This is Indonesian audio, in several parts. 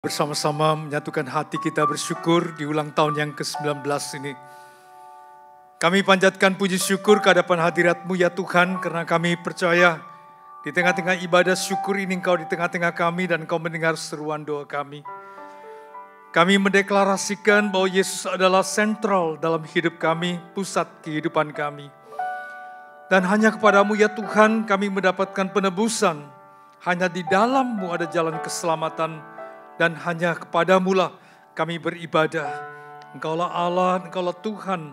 Bersama-sama menyatukan hati kita bersyukur di ulang tahun yang ke-19 ini. Kami panjatkan puji syukur ke hadapan hadirat-Mu ya Tuhan, karena kami percaya di tengah-tengah ibadah syukur ini Engkau di tengah-tengah kami dan Engkau mendengar seruan doa kami. Kami mendeklarasikan bahwa Yesus adalah sentral dalam hidup kami, pusat kehidupan kami. Dan hanya kepadamu ya Tuhan kami mendapatkan penebusan, hanya di dalam-Mu ada jalan keselamatan, dan hanya kepadamu lah kami beribadah. Engkaulah Allah, Engkaulah Tuhan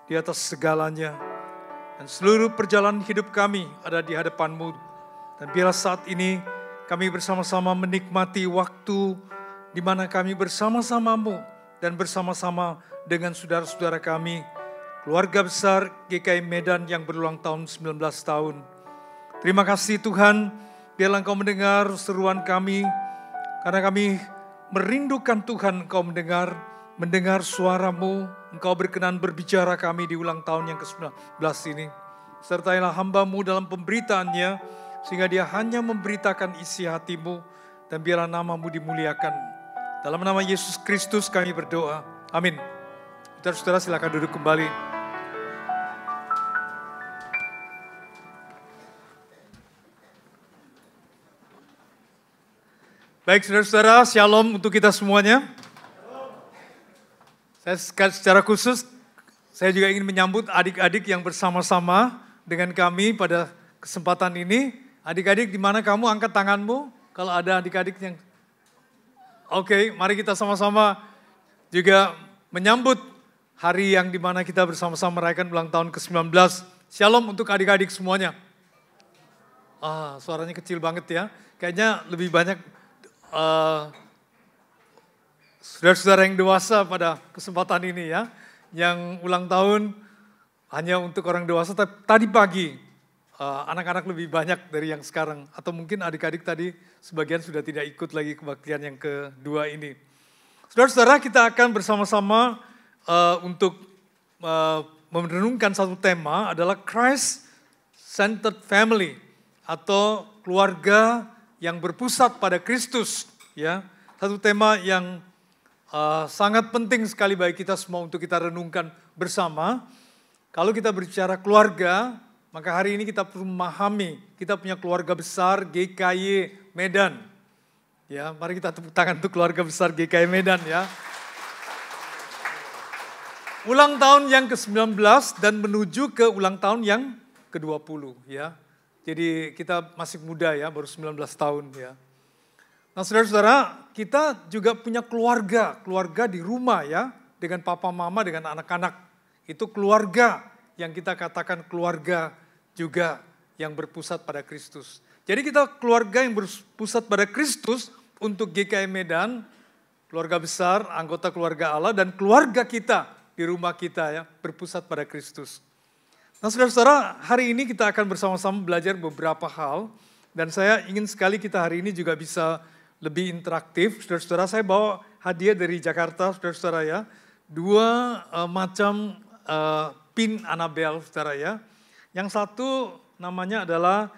di atas segalanya. Dan seluruh perjalanan hidup kami ada di hadapan-Mu. Dan biarlah saat ini kami bersama-sama menikmati waktu di mana kami bersama-sama-Mu dan bersama-sama dengan saudara-saudara kami, keluarga besar GKI Medan yang berulang tahun 19 tahun. Terima kasih Tuhan, biarlah Engkau mendengar seruan kami, karena kami merindukan Tuhan Engkau mendengar suara-Mu, Engkau berkenan berbicara kami di ulang tahun yang ke-19 ini. Sertailah hamba-Mu dalam pemberitaannya, sehingga dia hanya memberitakan isi hati-Mu, dan biarlah nama-Mu dimuliakan. Dalam nama Yesus Kristus kami berdoa, amin. Saudara-saudara silakan duduk kembali. Baik saudara-saudara, shalom untuk kita semuanya. Secara khusus, saya juga ingin menyambut adik-adik yang bersama-sama dengan kami pada kesempatan ini. Adik-adik, di mana kamu? Angkat tanganmu kalau ada adik-adik yang... Oke, mari kita sama-sama juga menyambut hari yang dimana kita bersama-sama merayakan ulang tahun ke-19. Shalom untuk adik-adik semuanya. Suaranya kecil banget ya. Kayaknya lebih banyak... saudara-saudara yang dewasa pada kesempatan ini ya, yang ulang tahun hanya untuk orang dewasa. Tadi pagi anak-anak lebih banyak dari yang sekarang, atau mungkin adik-adik tadi sebagian sudah tidak ikut lagi kebaktian yang kedua ini. Saudara-saudara, kita akan bersama-sama untuk merenungkan satu tema, adalah Christ-centered family, atau keluarga yang berpusat pada Kristus, ya. Satu tema yang sangat penting sekali bagi kita semua untuk kita renungkan bersama. Kalau kita berbicara keluarga, maka hari ini kita perlu memahami, kita punya keluarga besar GKI Medan. Ya, mari kita tepuk tangan untuk keluarga besar GKI Medan ya. Ulang tahun yang ke-19 dan menuju ke ulang tahun yang ke-20 ya. Jadi kita masih muda ya, baru 19 tahun ya. Nah saudara-saudara, kita juga punya keluarga di rumah ya, dengan papa mama, dengan anak-anak. Itu keluarga yang kita katakan keluarga juga yang berpusat pada Kristus. Jadi kita keluarga yang berpusat pada Kristus untuk GKI Medan, keluarga besar, anggota keluarga Allah, dan keluarga kita di rumah kita ya, berpusat pada Kristus. Nah saudara-saudara, hari ini kita akan bersama-sama belajar beberapa hal. Dan saya ingin sekali kita hari ini juga bisa lebih interaktif. Saudara-saudara, saya bawa hadiah dari Jakarta, saudara-saudara ya. 2 macam pin Annabelle, saudara ya. Yang satu namanya adalah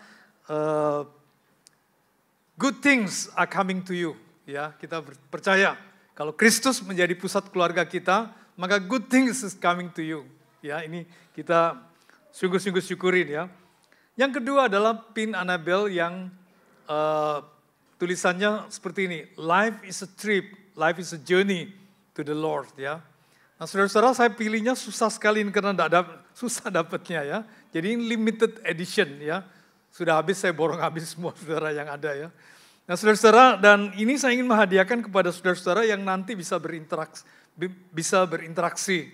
Good Things Are Coming to You. Ya, kita percaya kalau Kristus menjadi pusat keluarga kita, maka good things is coming to you. Ya, ini kita sungguh-sungguh syukurin ya. Yang kedua adalah pin Annabelle yang tulisannya seperti ini. Life is a trip, life is a journey to the Lord ya. Nah saudara-saudara, saya pilihnya susah sekali karena susah dapatnya ya. Jadi ini limited edition ya. Sudah habis, saya borong habis semua saudara yang ada ya. Nah saudara-saudara, dan ini saya ingin menghadiahkan kepada saudara-saudara yang nanti bisa berinteraksi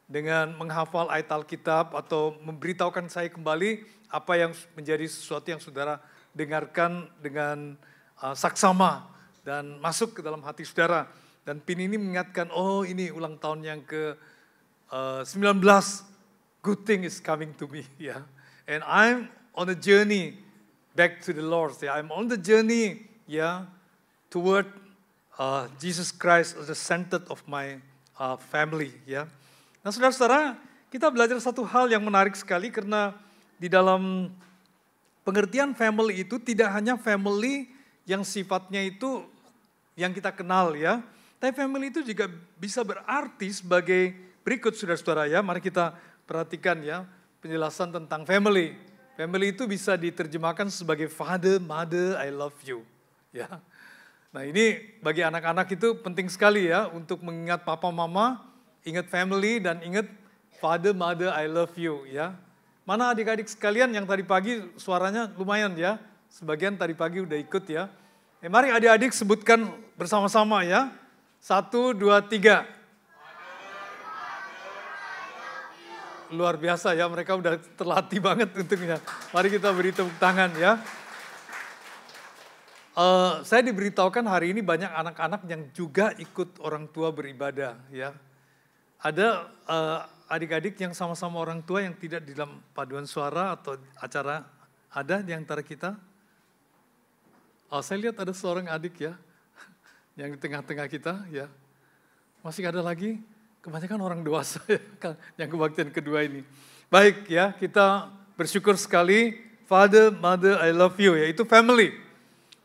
dengan menghafal ayat Alkitab atau memberitahukan saya kembali apa yang menjadi sesuatu yang saudara dengarkan dengan saksama dan masuk ke dalam hati saudara. Dan pin ini mengingatkan, oh ini ulang tahun yang ke-19, good thing is coming to me. Ya. And I'm on a journey back to the Lord. Ya. I'm on the journey toward Jesus Christ as the center of my family. Ya. Nah saudara-saudara, kita belajar satu hal yang menarik sekali, karena di dalam pengertian family itu tidak hanya family yang sifatnya itu yang kita kenal ya. Tapi family itu juga bisa berarti sebagai berikut saudara-saudara ya. Mari kita perhatikan ya penjelasan tentang family. Family itu bisa diterjemahkan sebagai father, mother, I love you. Ya. Nah ini bagi anak-anak itu penting sekali ya untuk mengingat papa mama, ingat family dan ingat father, mother, I love you ya. Mana adik-adik sekalian yang tadi pagi suaranya lumayan ya. Sebagian tadi pagi udah ikut ya. Mari adik-adik sebutkan bersama-sama ya. 1, 2, 3. Luar biasa ya, mereka udah terlatih banget untuknya. Mari kita beri tepuk tangan ya. Saya diberitahukan hari ini banyak anak-anak yang juga ikut orang tua beribadah ya. Ada adik-adik yang sama-sama orang tua yang tidak di dalam paduan suara atau acara, ada di antara kita? Saya lihat ada seorang adik ya, yang di tengah-tengah kita ya. Masih ada lagi, kebanyakan orang dewasa ya, yang kebaktian kedua ini. Baik ya, kita bersyukur sekali, Father, Mother, I love you, yaitu family.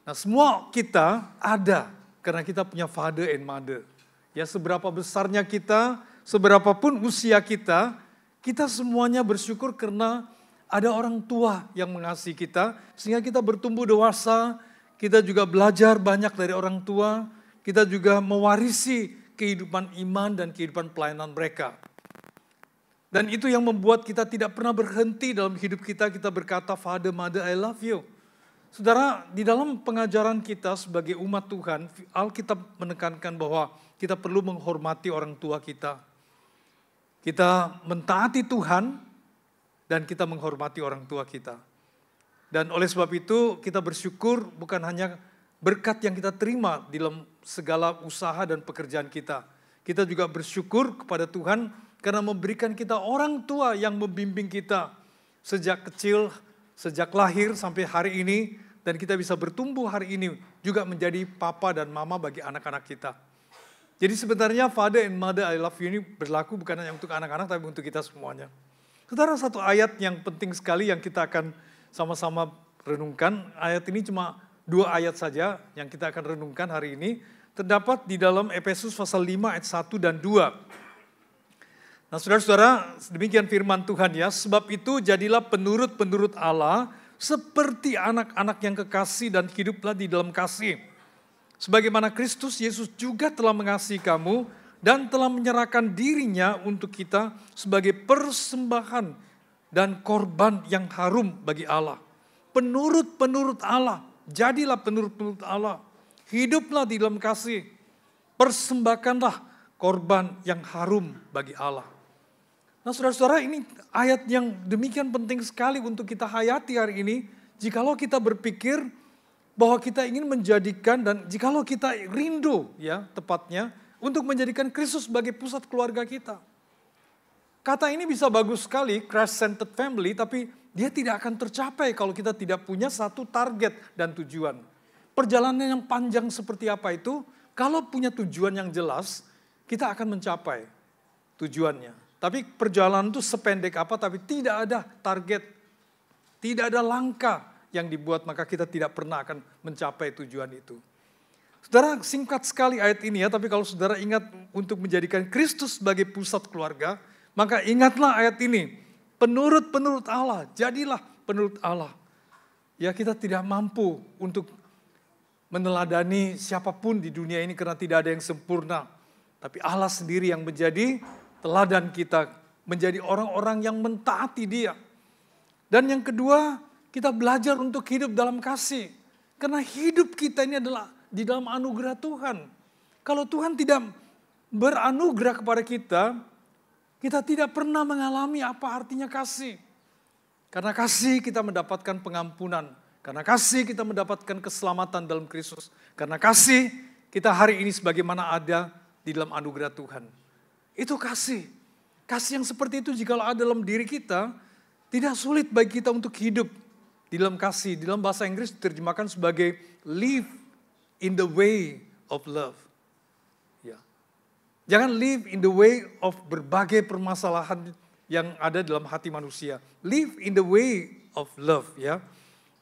Nah semua kita ada, karena kita punya Father and Mother. Ya seberapa besarnya kita, seberapapun usia kita, kita semuanya bersyukur karena ada orang tua yang mengasihi kita, sehingga kita bertumbuh dewasa, kita juga belajar banyak dari orang tua, kita juga mewarisi kehidupan iman dan kehidupan pelayanan mereka. Dan itu yang membuat kita tidak pernah berhenti dalam hidup kita, kita berkata, Father, Mother, I love you. Saudara, di dalam pengajaran kita sebagai umat Tuhan, Alkitab menekankan bahwa kita perlu menghormati orang tua kita. Kita mentaati Tuhan dan kita menghormati orang tua kita. Dan oleh sebab itu kita bersyukur bukan hanya berkat yang kita terima di dalam segala usaha dan pekerjaan kita. Kita juga bersyukur kepada Tuhan karena memberikan kita orang tua yang membimbing kita sejak kecil, sejak lahir sampai hari ini. Dan kita bisa bertumbuh hari ini juga menjadi papa dan mama bagi anak-anak kita. Jadi sebenarnya Father and Mother I love you ini berlaku bukan hanya untuk anak-anak tapi untuk kita semuanya. Saudara, satu ayat yang penting sekali yang kita akan sama-sama renungkan. Ayat ini cuma 2 ayat saja yang kita akan renungkan hari ini. Terdapat di dalam Efesus pasal 5 ayat 1 dan 2. Nah saudara-saudara, demikian firman Tuhan ya. Sebab itu jadilah penurut-penurut Allah seperti anak-anak yang kekasih dan hiduplah di dalam kasih. Sebagaimana Kristus Yesus juga telah mengasihi kamu dan telah menyerahkan dirinya untuk kita sebagai persembahan dan korban yang harum bagi Allah. Penurut-penurut Allah. Jadilah penurut-penurut Allah, hiduplah di dalam kasih, persembahkanlah korban yang harum bagi Allah. Nah saudara-saudara, ini ayat yang demikian penting sekali untuk kita hayati hari ini, jikalau kita berpikir bahwa kita ingin menjadikan dan jikalau kita rindu ya tepatnya untuk menjadikan Kristus sebagai pusat keluarga kita. Kata ini bisa bagus sekali, Christ-centered family, tapi dia tidak akan tercapai kalau kita tidak punya satu target dan tujuan. Perjalanan yang panjang seperti apa itu, kalau punya tujuan yang jelas, kita akan mencapai tujuannya. Tapi perjalanan itu sependek apa, tapi tidak ada target, tidak ada langkah yang dibuat, maka kita tidak pernah akan mencapai tujuan itu. Saudara, singkat sekali ayat ini ya, tapi kalau saudara ingat untuk menjadikan Kristus sebagai pusat keluarga, maka ingatlah ayat ini. Penurut-penurut Allah, jadilah penurut Allah. Ya kita tidak mampu untuk meneladani siapapun di dunia ini karena tidak ada yang sempurna. Tapi Allah sendiri yang menjadi teladan kita, menjadi orang-orang yang mentaati Dia. Dan yang kedua, kita belajar untuk hidup dalam kasih. Karena hidup kita ini adalah di dalam anugerah Tuhan. Kalau Tuhan tidak beranugerah kepada kita tidak pernah mengalami apa artinya kasih. Karena kasih kita mendapatkan pengampunan. Karena kasih kita mendapatkan keselamatan dalam Kristus. Karena kasih kita hari ini sebagaimana ada di dalam anugerah Tuhan. Itu kasih. Kasih yang seperti itu jika ada dalam diri kita, tidak sulit bagi kita untuk hidup di dalam kasih. Di dalam bahasa Inggris diterjemahkan sebagai live in the way of love. Jangan live in the way of berbagai permasalahan yang ada dalam hati manusia. Live in the way of love ya.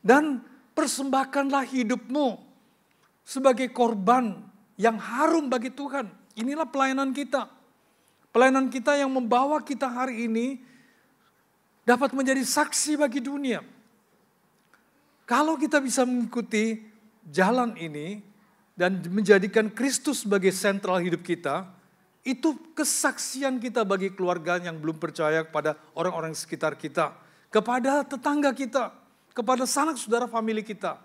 Dan persembahkanlah hidupmu sebagai korban yang harum bagi Tuhan. Inilah pelayanan kita. Pelayanan kita yang membawa kita hari ini dapat menjadi saksi bagi dunia. Kalau kita bisa mengikuti jalan ini dan menjadikan Kristus sebagai sentral hidup kita, itu kesaksian kita bagi keluarga yang belum percaya, kepada orang-orang sekitar kita, kepada tetangga kita, kepada sanak saudara famili kita.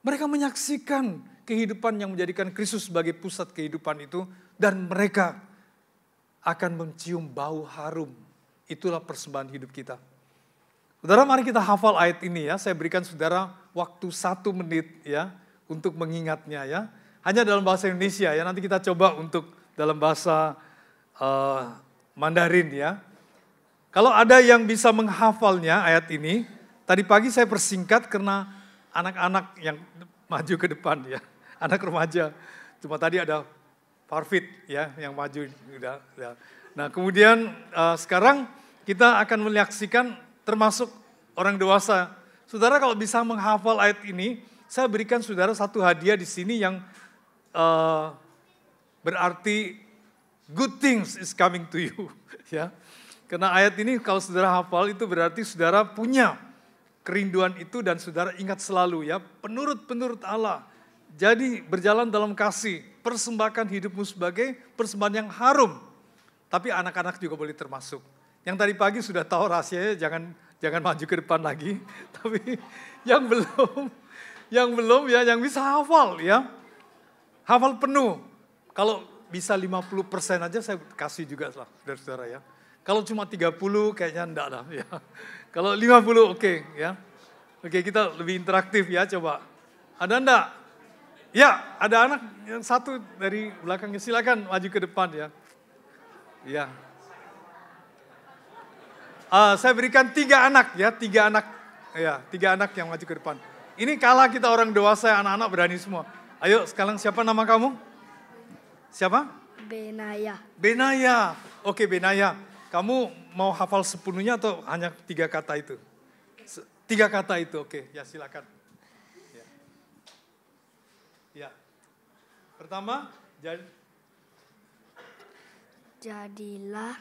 Mereka menyaksikan kehidupan yang menjadikan Kristus sebagai pusat kehidupan itu, dan mereka akan mencium bau harum. Itulah persembahan hidup kita. Saudara, mari kita hafal ayat ini ya. Saya berikan saudara waktu 1 menit ya untuk mengingatnya ya. Hanya dalam bahasa Indonesia ya. Nanti kita coba untuk dalam bahasa Mandarin ya. Kalau ada yang bisa menghafalnya ayat ini, tadi pagi saya persingkat karena anak-anak yang maju ke depan ya, anak remaja. Cuma tadi ada Parfit ya yang maju udah. Nah kemudian sekarang kita akan menyaksikan termasuk orang dewasa. Saudara kalau bisa menghafal ayat ini, saya berikan saudara satu hadiah di sini yang berarti good things is coming to you ya. Karena ayat ini kalau saudara hafal itu berarti saudara punya kerinduan itu dan saudara ingat selalu ya, penurut Allah. Jadi berjalan dalam kasih, persembahkan hidupmu sebagai persembahan yang harum. Tapi anak-anak juga boleh termasuk. Yang tadi pagi sudah tahu rahasianya, jangan maju ke depan lagi. Tapi yang belum ya, yang bisa hafal ya. Hafal penuh. Kalau bisa 50% aja saya kasih juga lah, saudara-saudara ya. Kalau cuma 30 kayaknya enggak lah ya. Kalau 50 oke ya. Oke, kita lebih interaktif ya, coba. Ada enggak? Ya, ada anak yang satu dari belakangnya, silakan maju ke depan ya. Ya. Saya berikan 3 anak ya, 3 anak. Ya, 3 anak yang maju ke depan. Ini kalah kita orang dewasa, anak-anak berani semua. Ayo sekarang siapa nama kamu? Siapa? Benaya. Benaya. Oke Benaya, kamu mau hafal sepenuhnya atau hanya 3 kata itu? 3 kata itu, oke. Ya silakan. Ya. Pertama, Jadilah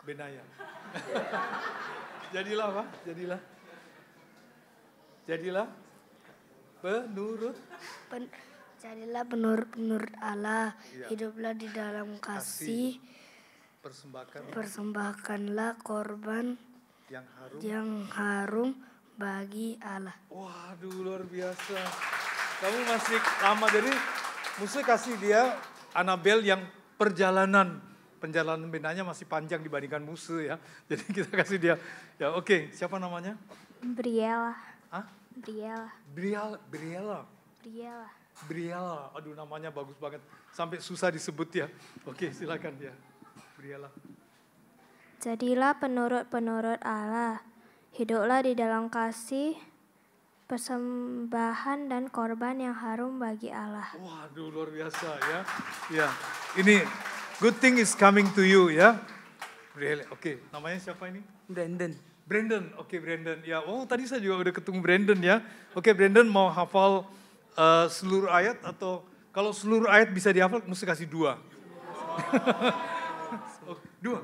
Benaya. Jadilah apa? Jadilah Jadilah penurut Allah, ya. Hiduplah di dalam kasih. Persembahkanlah korban yang harum bagi Allah. Waduh, luar biasa. Kamu masih lama, jadi musuh kasih dia Anabel yang perjalanan Benanya masih panjang dibandingkan musuh ya. Jadi kita kasih dia. Ya oke, siapa namanya? Briela. Hah? Briela. Aduh namanya bagus banget. Sampai susah disebut ya. Oke, silakan ya. Briela. Jadilah penurut Allah. Hiduplah di dalam kasih, persembahan dan korban yang harum bagi Allah. Waduh luar biasa ya. Ya, ini good thing is coming to you ya. Oke, namanya siapa ini? Brandon, oke Brandon. Ya, tadi saya juga udah ketemu Brandon ya. Oke Brandon mau hafal seluruh ayat atau kalau seluruh ayat bisa dihafal mesti kasih 2. 2?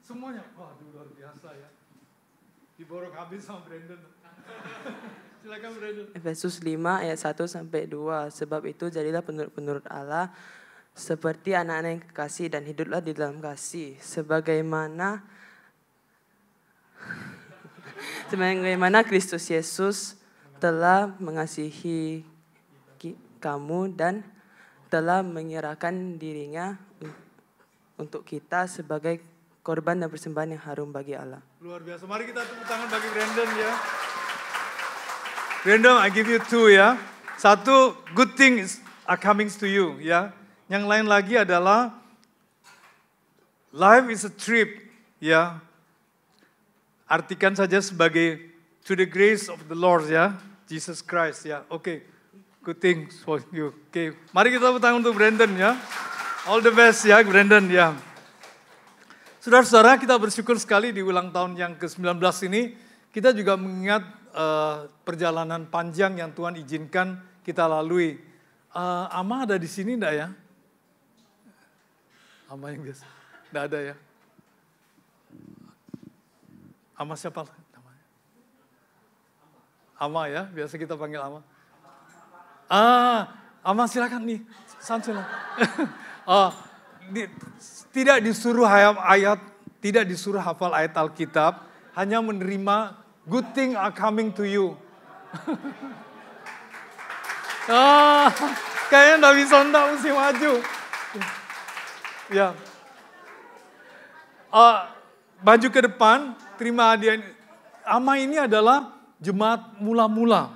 Semuanya? Waduh luar biasa ya. Diborong habis sama Brandon. Silakan Brandon. Efesus 5 ayat 1 sampai 2. Sebab itu jadilah penurut Allah seperti anak-anak yang kekasih dan hiduplah di dalam kasih. Sebagaimana Kristus Yesus telah mengasihi kamu dan telah menyerahkan dirinya untuk kita sebagai korban dan persembahan yang harum bagi Allah. Luar biasa. Mari kita tepuk tangan bagi Brandon ya. Brandon, I give you 2 ya. 1, good things are coming to you ya. Yang lain lagi adalah life is a trip ya. Artikan saja sebagai to the grace of the Lord ya. Jesus Christ ya. Oke. Good things for you. Oke. Mari kita tepuk tangan untuk Brandon ya. All the best ya Brandon ya. Saudara-saudara, kita bersyukur sekali di ulang tahun yang ke-19 ini, kita juga mengingat perjalanan panjang yang Tuhan izinkan kita lalui. Ama ada di sini enggak ya? Ama yang biasa. Enggak ada ya? Ama siapa namanya? Ama ya, biasa kita panggil Ama. Ama silakan nih, Sansula. Tidak disuruh ayat, tidak disuruh hafal ayat Alkitab, hanya menerima good thing are coming to you. Kayaknya enggak bisa, enggak mesti maju. Ya. Maju ke depan, terima hadiah. Ama ini adalah jemaat mula-mula.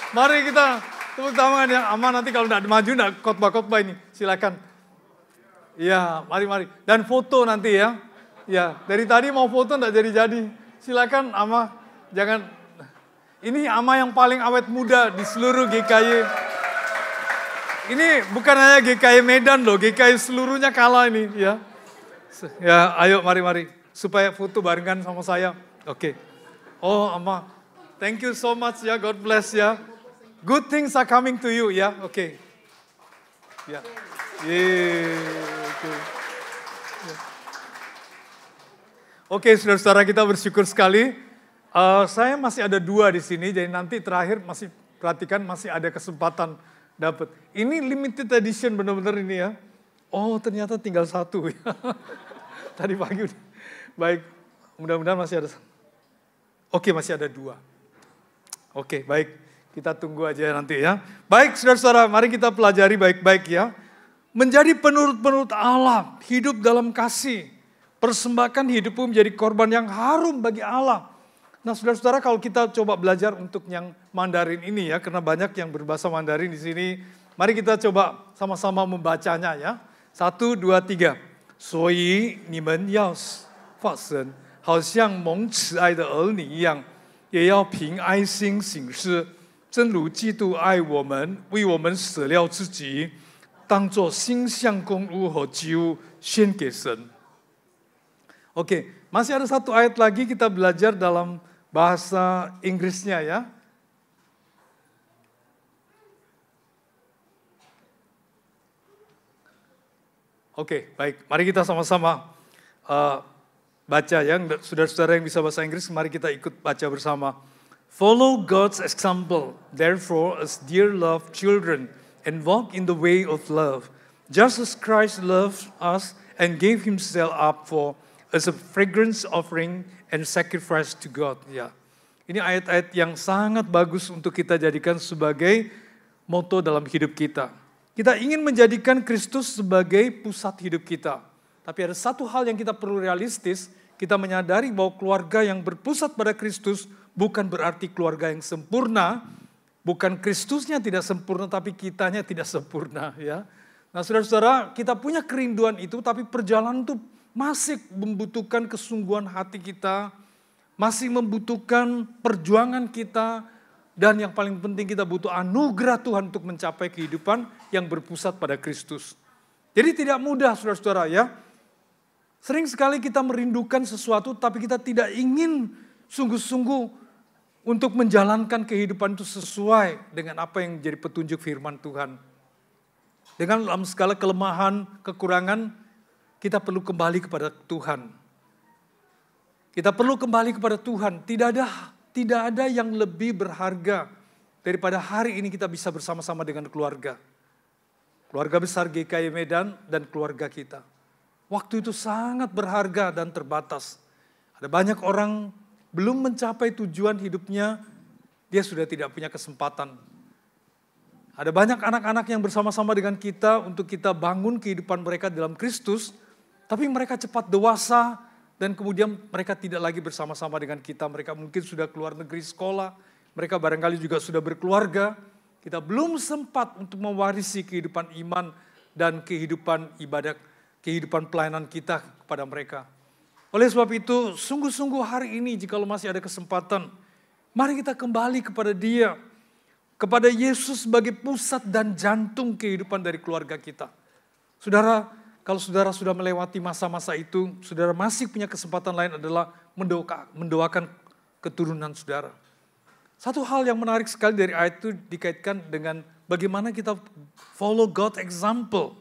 Mari kita tepuk tangan ya. Ama nanti kalau enggak maju, enggak khotbah-khotbah ini. Silakan. Ya, mari. Dan foto nanti ya. Ya, dari tadi mau foto enggak jadi-jadi. Silakan Ama, jangan. Ini Ama yang paling awet muda di seluruh GKY. Ini bukan hanya GKY Medan loh, GKY seluruhnya kalah ini ya. Ya, ayo mari. Supaya foto barengan sama saya. Oke. Oh, Ama. Thank you so much ya, God bless ya. Good things are coming to you ya. Oke. Ya. Oke, saudara-saudara, kita bersyukur sekali. Saya masih ada 2 di sini, jadi nanti terakhir masih perhatikan masih ada kesempatan dapat. Ini limited edition benar-benar ini ya. Oh, ternyata tinggal 1 ya. Tadi pagi udah. Baik, mudah-mudahan masih ada. Oke, masih ada 2. Oke, baik. Kita tunggu aja nanti ya. Baik, saudara-saudara, mari kita pelajari baik-baik ya. Menjadi penurut-penurut Allah, hidup dalam kasih. Persembahkan hidupmu menjadi korban yang harum bagi Allah. Nah, saudara-saudara, kalau kita coba belajar untuk yang Mandarin ini ya, karena banyak yang berbahasa Mandarin di sini. Mari kita coba sama-sama membacanya ya. 1, 2, 3. 所以你们要发声，好像蒙慈爱的儿女一样，也要凭爱心行事，正如基督爱我们，为我们舍了自己，当作馨香供物和祭物献给神。Oke, masih ada 1 ayat lagi kita belajar dalam bahasa Inggrisnya ya. Oke, baik. Mari kita sama-sama baca ya. Saudara-saudara yang bisa bahasa Inggris, mari kita ikut baca bersama. Follow God's example, therefore, as dear loved children, and walk in the way of love, just as Christ loved us and gave himself up for as a fragrance offering and sacrifice to God. Ya, ini ayat-ayat yang sangat bagus untuk kita jadikan sebagai moto dalam hidup kita. Kita ingin menjadikan Kristus sebagai pusat hidup kita. Tapi ada satu hal yang kita perlu realistis, kita menyadari bahwa keluarga yang berpusat pada Kristus bukan berarti keluarga yang sempurna, bukan Kristusnya tidak sempurna, tapi kitanya tidak sempurna. Ya. Nah, saudara-saudara, kita punya kerinduan itu, tapi perjalanan itu masih membutuhkan kesungguhan hati kita, masih membutuhkan perjuangan kita, dan yang paling penting kita butuh anugerah Tuhan untuk mencapai kehidupan yang berpusat pada Kristus. Jadi tidak mudah saudara-saudara ya. Sering sekali kita merindukan sesuatu tapi kita tidak ingin sungguh-sungguh untuk menjalankan kehidupan itu sesuai dengan apa yang menjadi petunjuk firman Tuhan. Dengan dalam segala kelemahan, kekurangan, kita perlu kembali kepada Tuhan. Kita perlu kembali kepada Tuhan. Tidak ada yang lebih berharga daripada hari ini kita bisa bersama-sama dengan keluarga. Keluarga besar GKY Medan dan keluarga kita. Waktu itu sangat berharga dan terbatas. Ada banyak orang belum mencapai tujuan hidupnya, dia sudah tidak punya kesempatan. Ada banyak anak-anak yang bersama-sama dengan kita untuk kita bangun kehidupan mereka dalam Kristus, tapi mereka cepat dewasa, dan kemudian mereka tidak lagi bersama-sama dengan kita. Mereka mungkin sudah keluar negeri sekolah. Mereka barangkali juga sudah berkeluarga. Kita belum sempat untuk mewarisi kehidupan iman dan kehidupan ibadah, kehidupan pelayanan kita kepada mereka. Oleh sebab itu, sungguh-sungguh hari ini jika masih ada kesempatan, mari kita kembali kepada Dia. Kepada Yesus sebagai pusat dan jantung kehidupan dari keluarga kita. Saudara, kalau saudara sudah melewati masa-masa itu, saudara masih punya kesempatan lain adalah mendoakan keturunan saudara. Satu hal yang menarik sekali dari ayat itu dikaitkan dengan bagaimana kita follow God example.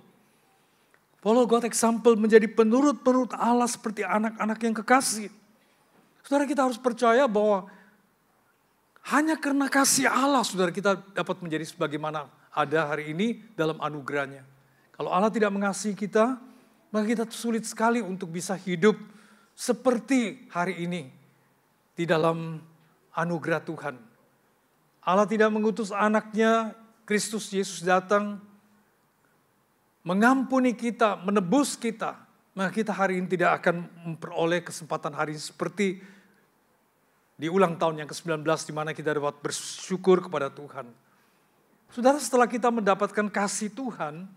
Follow God example menjadi penurut-penurut Allah seperti anak-anak yang kekasih. Saudara, kita harus percaya bahwa hanya karena kasih Allah, saudara, kita dapat menjadi sebagaimana ada hari ini dalam anugerahnya. Kalau Allah tidak mengasihi kita, maka kita sulit sekali untuk bisa hidup seperti hari ini di dalam anugerah Tuhan. Allah tidak mengutus anaknya, Kristus Yesus datang mengampuni kita, menebus kita. Maka kita hari ini tidak akan memperoleh kesempatan hari ini seperti di ulang tahun yang ke-19 di mana kita dapat bersyukur kepada Tuhan. Saudara, setelah kita mendapatkan kasih Tuhan,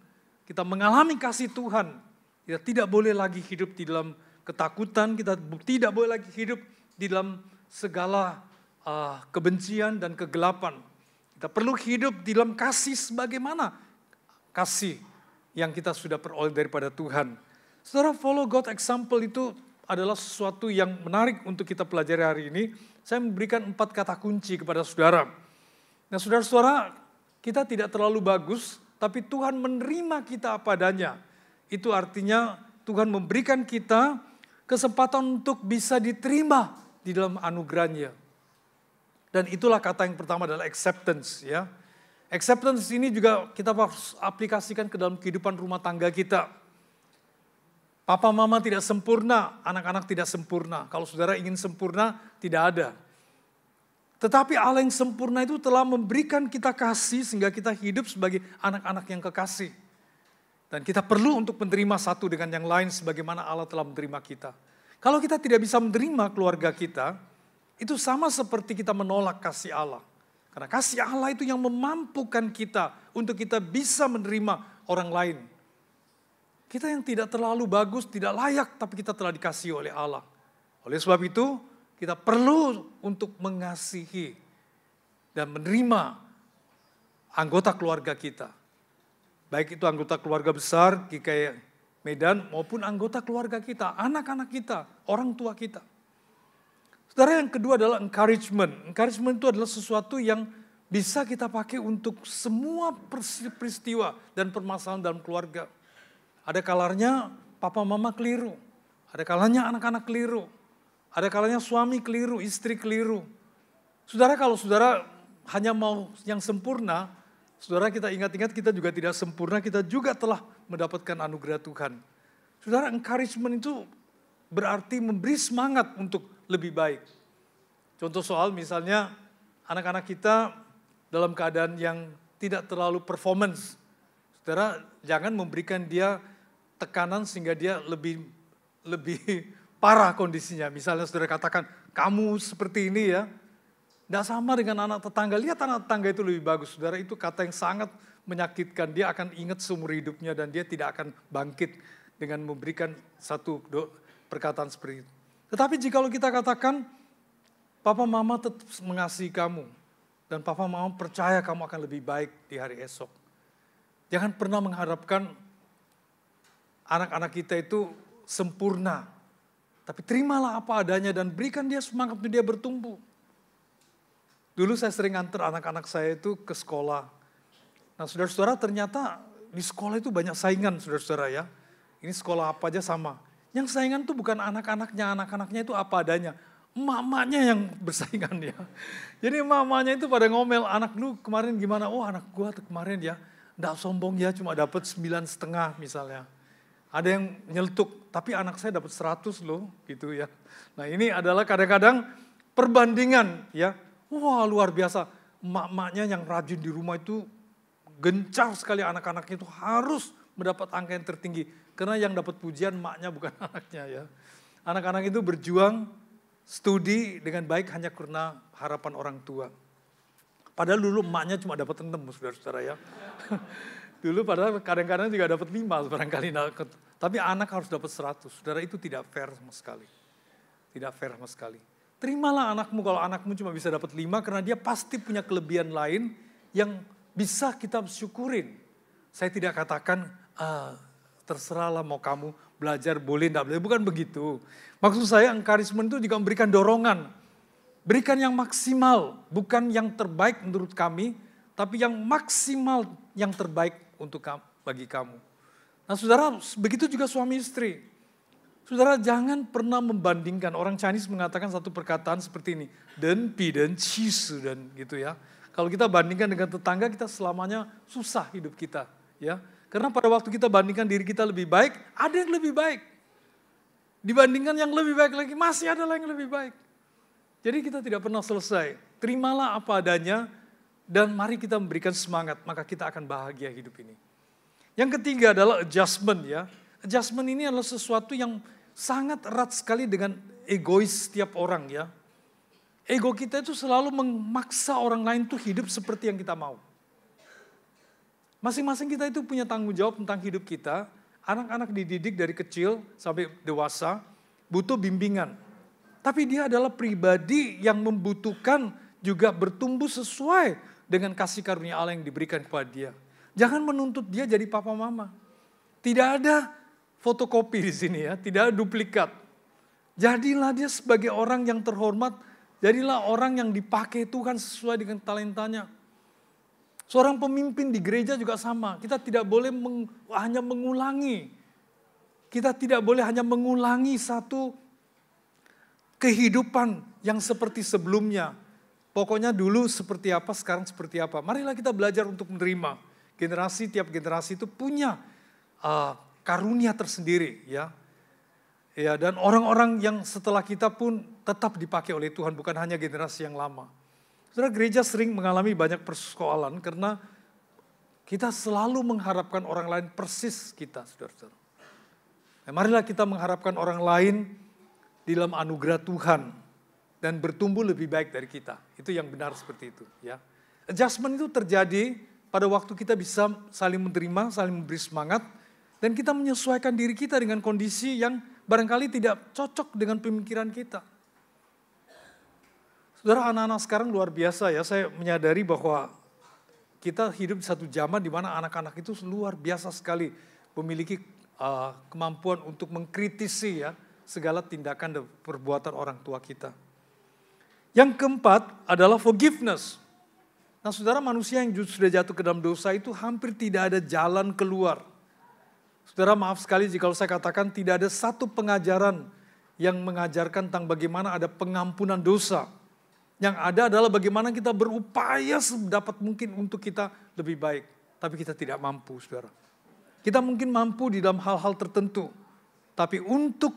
kita mengalami kasih Tuhan, kita tidak boleh lagi hidup di dalam ketakutan, kita tidak boleh lagi hidup di dalam segala kebencian dan kegelapan. Kita perlu hidup di dalam kasih sebagaimana kasih yang kita sudah peroleh daripada Tuhan. Saudara, follow God example itu adalah sesuatu yang menarik untuk kita pelajari hari ini. Saya memberikan 4 kata kunci kepada saudara. Nah, saudara-saudara, kita tidak terlalu bagus, tapi Tuhan menerima kita apa adanya. Itu artinya Tuhan memberikan kita kesempatan untuk bisa diterima di dalam anugerahnya. Dan itulah kata yang pertama adalah acceptance, ya. Acceptance ini juga kita harus aplikasikan ke dalam kehidupan rumah tangga kita. Papa mama tidak sempurna, anak-anak tidak sempurna. Kalau saudara ingin sempurna, tidak ada. Tetapi Allah yang sempurna itu telah memberikan kita kasih sehingga kita hidup sebagai anak-anak yang kekasih. Dan kita perlu untuk menerima satu dengan yang lain sebagaimana Allah telah menerima kita. Kalau kita tidak bisa menerima keluarga kita, itu sama seperti kita menolak kasih Allah. Karena kasih Allah itu yang memampukan kita untuk kita bisa menerima orang lain. Kita yang tidak terlalu bagus, tidak layak, tapi kita telah dikasihi oleh Allah. Oleh sebab itu, kita perlu untuk mengasihi dan menerima anggota keluarga kita. Baik itu anggota keluarga besar, GKI Medan, maupun anggota keluarga kita, anak-anak kita, orang tua kita. Saudara, yang kedua adalah encouragement. Encouragement itu adalah sesuatu yang bisa kita pakai untuk semua peristiwa dan permasalahan dalam keluarga. Ada kalanya papa mama keliru, ada kalanya anak-anak keliru, ada kalanya suami keliru, istri keliru. Saudara, kalau saudara hanya mau yang sempurna, saudara, kita ingat-ingat kita juga tidak sempurna, kita juga telah mendapatkan anugerah Tuhan. Saudara, encouragement itu berarti memberi semangat untuk lebih baik. Contoh soal misalnya anak-anak kita dalam keadaan yang tidak terlalu performance. Saudara, jangan memberikan dia tekanan sehingga dia lebih parah kondisinya. Misalnya saudara katakan, kamu seperti ini ya. Tidak sama dengan anak tetangga. Lihat anak tetangga itu lebih bagus. Saudara, itu kata yang sangat menyakitkan. Dia akan ingat seumur hidupnya dan dia tidak akan bangkit dengan memberikan satu perkataan seperti itu. Tetapi jika kita katakan, papa mama tetap mengasihi kamu. Dan papa mama percaya kamu akan lebih baik di hari esok. Jangan pernah mengharapkan anak-anak kita itu sempurna. Tapi terimalah apa adanya dan berikan dia semangat untuk dia bertumbuh. Dulu saya sering antar anak-anak saya itu ke sekolah. Nah, saudara-saudara, ternyata di sekolah itu banyak saingan, saudara-saudara ya. Ini sekolah apa aja sama. Yang saingan itu bukan anak-anaknya itu apa adanya. Emak-emaknya yang bersaingan ya. Jadi emak-emaknya itu pada ngomel, anak lu kemarin gimana? Oh, anak gua kemarin ya, enggak sombong ya, cuma dapat 9,5 misalnya. Ada yang nyeletuk, tapi anak saya dapat 100 loh, gitu ya. Nah, ini adalah kadang-kadang perbandingan ya. Wah, luar biasa. Emak-emaknya yang rajin di rumah itu gencar sekali, anak-anaknya itu harus mendapat angka yang tertinggi. Karena yang dapat pujian emaknya bukan anaknya ya. Anak-anak itu berjuang studi dengan baik hanya karena harapan orang tua. Padahal dulu emaknya cuma dapat 6, saudara-saudara ya. Dulu padahal kadang-kadang juga dapat 5 barangkali. Tapi anak harus dapat 100. Saudara, itu tidak fair sama sekali. Tidak fair sama sekali. Terimalah anakmu kalau anakmu cuma bisa dapat 5 karena dia pasti punya kelebihan lain yang bisa kita syukurin. Saya tidak katakan terserahlah mau kamu belajar boleh enggak boleh, bukan begitu. Maksud saya encouragement itu juga memberikan dorongan. Berikan yang maksimal, bukan yang terbaik menurut kami, tapi yang maksimal yang terbaik untuk bagi kamu. Nah saudara, begitu juga suami istri. Saudara jangan pernah membandingkan, orang Chinese mengatakan satu perkataan seperti ini, den pi den qi shi den gitu ya. Kalau kita bandingkan dengan tetangga, kita selamanya susah hidup kita, ya. Karena pada waktu kita bandingkan diri kita lebih baik, ada yang lebih baik. Dibandingkan yang lebih baik lagi, masih ada yang lebih baik. Jadi kita tidak pernah selesai. Terimalah apa adanya dan mari kita memberikan semangat, maka kita akan bahagia hidup ini. Yang ketiga adalah adjustment ya. Adjustment ini adalah sesuatu yang sangat erat sekali dengan egois setiap orang ya. Ego kita itu selalu memaksa orang lain tuh hidup seperti yang kita mau. Masing-masing kita itu punya tanggung jawab tentang hidup kita. Anak-anak dididik dari kecil sampai dewasa butuh bimbingan. Tapi dia adalah pribadi yang membutuhkan juga bertumbuh sesuai dengan kasih karunia Allah yang diberikan kepada dia. Jangan menuntut dia jadi papa mama. Tidak ada fotokopi di sini ya, tidak ada duplikat. Jadilah dia sebagai orang yang terhormat, jadilah orang yang dipakai Tuhan sesuai dengan talentanya. Seorang pemimpin di gereja juga sama, kita tidak boleh hanya mengulangi. Kita tidak boleh hanya mengulangi satu kehidupan yang seperti sebelumnya. Pokoknya dulu seperti apa, sekarang seperti apa. Marilah kita belajar untuk menerima. Tiap generasi itu punya karunia tersendiri ya. Ya, dan orang-orang yang setelah kita pun tetap dipakai oleh Tuhan, bukan hanya generasi yang lama. Saudara, gereja sering mengalami banyak persoalan karena kita selalu mengharapkan orang lain persis kita, saudara-saudara. Nah, marilah kita mengharapkan orang lain di dalam anugerah Tuhan dan bertumbuh lebih baik dari kita. Itu yang benar seperti itu ya. Adjustment itu terjadi pada waktu kita bisa saling menerima, saling memberi semangat, dan kita menyesuaikan diri kita dengan kondisi yang barangkali tidak cocok dengan pemikiran kita. Saudara, anak-anak sekarang luar biasa ya, saya menyadari bahwa kita hidup di satu zaman di mana anak-anak itu luar biasa sekali memiliki kemampuan untuk mengkritisi ya segala tindakan dan perbuatan orang tua kita. Yang keempat adalah forgiveness. Nah saudara, manusia yang sudah jatuh ke dalam dosa itu hampir tidak ada jalan keluar. Saudara, maaf sekali jika saya katakan tidak ada satu pengajaran yang mengajarkan tentang bagaimana ada pengampunan dosa. Yang ada adalah bagaimana kita berupaya sedapat mungkin untuk kita lebih baik. Tapi kita tidak mampu, saudara. Kita mungkin mampu di dalam hal-hal tertentu. Tapi untuk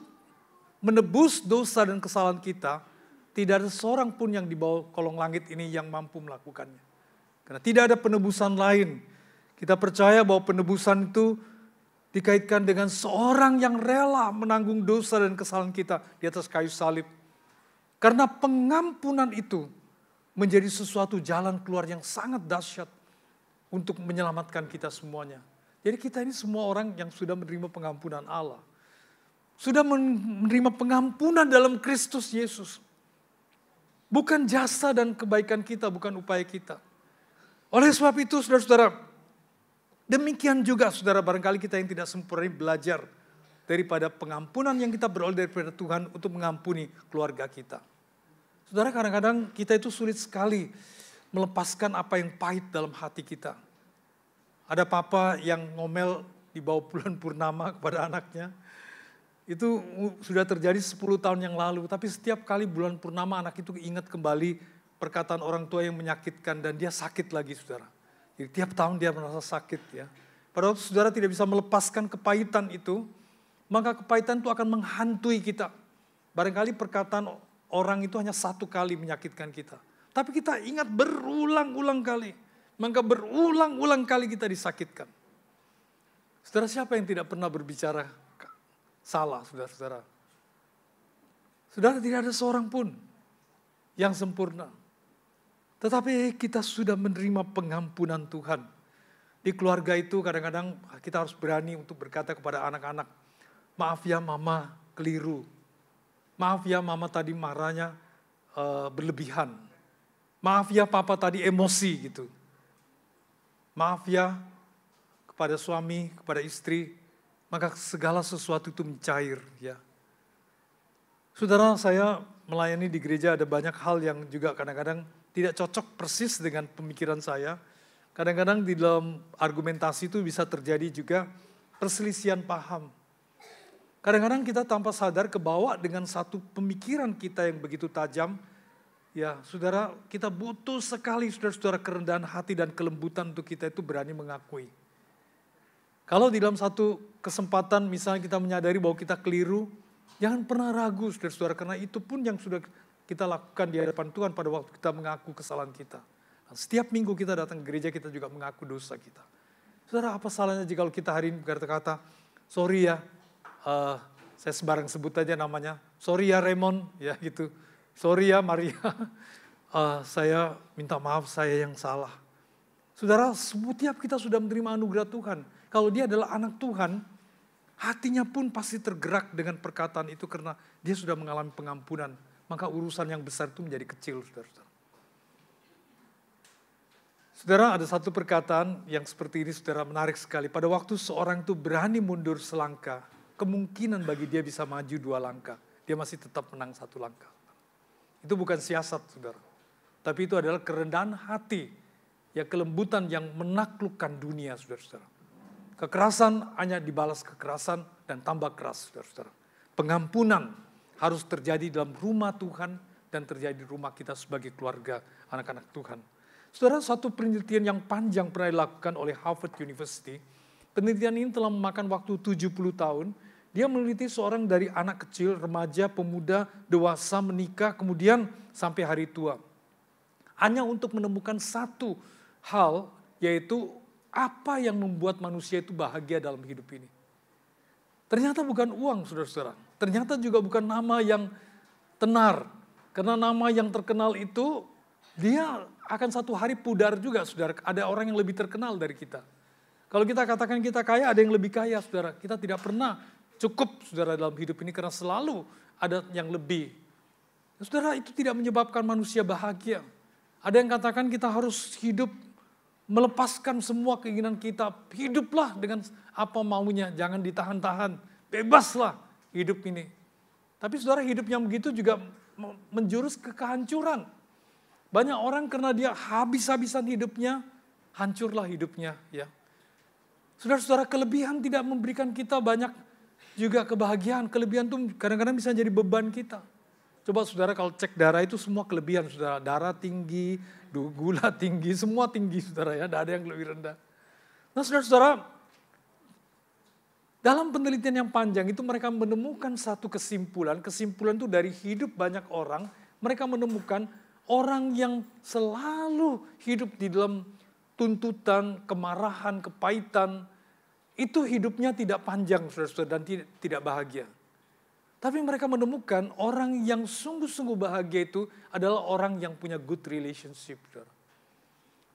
menebus dosa dan kesalahan kita, tidak ada seorang pun yang di bawah kolong langit ini yang mampu melakukannya. Karena tidak ada penebusan lain. Kita percaya bahwa penebusan itu dikaitkan dengan seorang yang rela menanggung dosa dan kesalahan kita di atas kayu salib. Karena pengampunan itu menjadi sesuatu jalan keluar yang sangat dahsyat untuk menyelamatkan kita semuanya. Jadi kita ini semua orang yang sudah menerima pengampunan Allah. Sudah menerima pengampunan dalam Kristus Yesus. Bukan jasa dan kebaikan kita, bukan upaya kita. Oleh sebab itu saudara-saudara, demikian juga saudara barangkali kita yang tidak sempurna belajar daripada pengampunan yang kita beroleh daripada Tuhan untuk mengampuni keluarga kita. Saudara, kadang-kadang kita itu sulit sekali melepaskan apa yang pahit dalam hati kita. Ada papa yang ngomel di bawah bulan purnama kepada anaknya. Itu sudah terjadi 10 tahun yang lalu. Tapi setiap kali bulan purnama anak itu ingat kembali perkataan orang tua yang menyakitkan dan dia sakit lagi, saudara. Jadi tiap tahun dia merasa sakit ya. Pada waktu saudara tidak bisa melepaskan kepahitan itu, maka kepahitan itu akan menghantui kita. Barangkali perkataan orang itu hanya satu kali menyakitkan kita. Tapi kita ingat berulang-ulang kali. Maka berulang-ulang kali kita disakitkan. Saudara, siapa yang tidak pernah berbicara salah, saudara-saudara? Saudara, tidak ada seorang pun yang sempurna. Tetapi kita sudah menerima pengampunan Tuhan. Di keluarga itu kadang-kadang kita harus berani untuk berkata kepada anak-anak, maaf ya mama keliru. Maaf ya mama tadi marahnya berlebihan. Maaf ya papa tadi emosi gitu. Maaf ya kepada suami, kepada istri. Maka segala sesuatu itu mencair ya. Saudara, saya melayani di gereja ada banyak hal yang juga kadang-kadang tidak cocok persis dengan pemikiran saya. Kadang-kadang di dalam argumentasi itu bisa terjadi juga perselisihan paham. Kadang-kadang kita tanpa sadar kebawa dengan satu pemikiran kita yang begitu tajam. Ya, saudara, kita butuh sekali saudara-saudara kerendahan hati dan kelembutan untuk kita itu berani mengakui. Kalau di dalam satu kesempatan misalnya kita menyadari bahwa kita keliru, jangan pernah ragu saudara-saudara, karena itu pun yang sudah kita lakukan di hadapan Tuhan pada waktu kita mengaku kesalahan kita. Setiap minggu kita datang ke gereja, kita juga mengaku dosa kita. Saudara, apa salahnya jika kita hari ini berkata-kata, sorry ya, saya sembarang sebut aja namanya, sorry ya Raymond, ya gitu. Sorry ya Maria, saya minta maaf, saya yang salah. Saudara, setiap kita sudah menerima anugerah Tuhan. Kalau dia adalah anak Tuhan, hatinya pun pasti tergerak dengan perkataan itu karena dia sudah mengalami pengampunan. Maka urusan yang besar itu menjadi kecil, saudara-saudara. Saudara, ada satu perkataan yang seperti ini, saudara, menarik sekali. Pada waktu seorang itu berani mundur selangkah, kemungkinan bagi dia bisa maju 2 langkah. Dia masih tetap menang 1 langkah. Itu bukan siasat, saudara. Tapi itu adalah kerendahan hati, ya kelembutan yang menaklukkan dunia, saudara-saudara. Kekerasan hanya dibalas kekerasan dan tambah keras, saudara-saudara. Pengampunan harus terjadi dalam rumah Tuhan dan terjadi di rumah kita sebagai keluarga anak-anak Tuhan. Saudara, satu penelitian yang panjang pernah dilakukan oleh Harvard University. Penelitian ini telah memakan waktu 70 tahun. Dia meneliti seorang dari anak kecil, remaja, pemuda, dewasa, menikah, kemudian sampai hari tua. Hanya untuk menemukan satu hal, yaitu apa yang membuat manusia itu bahagia dalam hidup ini. Ternyata bukan uang, saudara-saudara. Ternyata juga bukan nama yang tenar. Karena nama yang terkenal itu, dia akan satu hari pudar juga, saudara. Ada orang yang lebih terkenal dari kita. Kalau kita katakan kita kaya, ada yang lebih kaya, saudara. Kita tidak pernah cukup, saudara, dalam hidup ini karena selalu ada yang lebih. Saudara, itu tidak menyebabkan manusia bahagia. Ada yang katakan kita harus hidup melepaskan semua keinginan kita. Hiduplah dengan apa maunya, jangan ditahan-tahan. Bebaslah hidup ini. Tapi saudara, hidup yang begitu juga menjurus ke kehancuran. Banyak orang karena dia habis-habisan hidupnya, hancurlah hidupnya. Ya. Saudara-saudara, kelebihan tidak memberikan kita banyak juga kebahagiaan. Kelebihan itu kadang-kadang bisa jadi beban kita. Coba saudara kalau cek darah itu semua kelebihan, saudara. Darah tinggi, gula tinggi, semua tinggi, saudara, ya. Tidak ada yang lebih rendah. Nah, saudara-saudara, dalam penelitian yang panjang itu mereka menemukan satu kesimpulan. Kesimpulan itu dari hidup banyak orang, mereka menemukan orang yang selalu hidup di dalam tuntutan, kemarahan, kepahitan, itu hidupnya tidak panjang, saudara-saudara, dan tidak bahagia. Tapi mereka menemukan orang yang sungguh-sungguh bahagia itu adalah orang yang punya good relationship, saudara.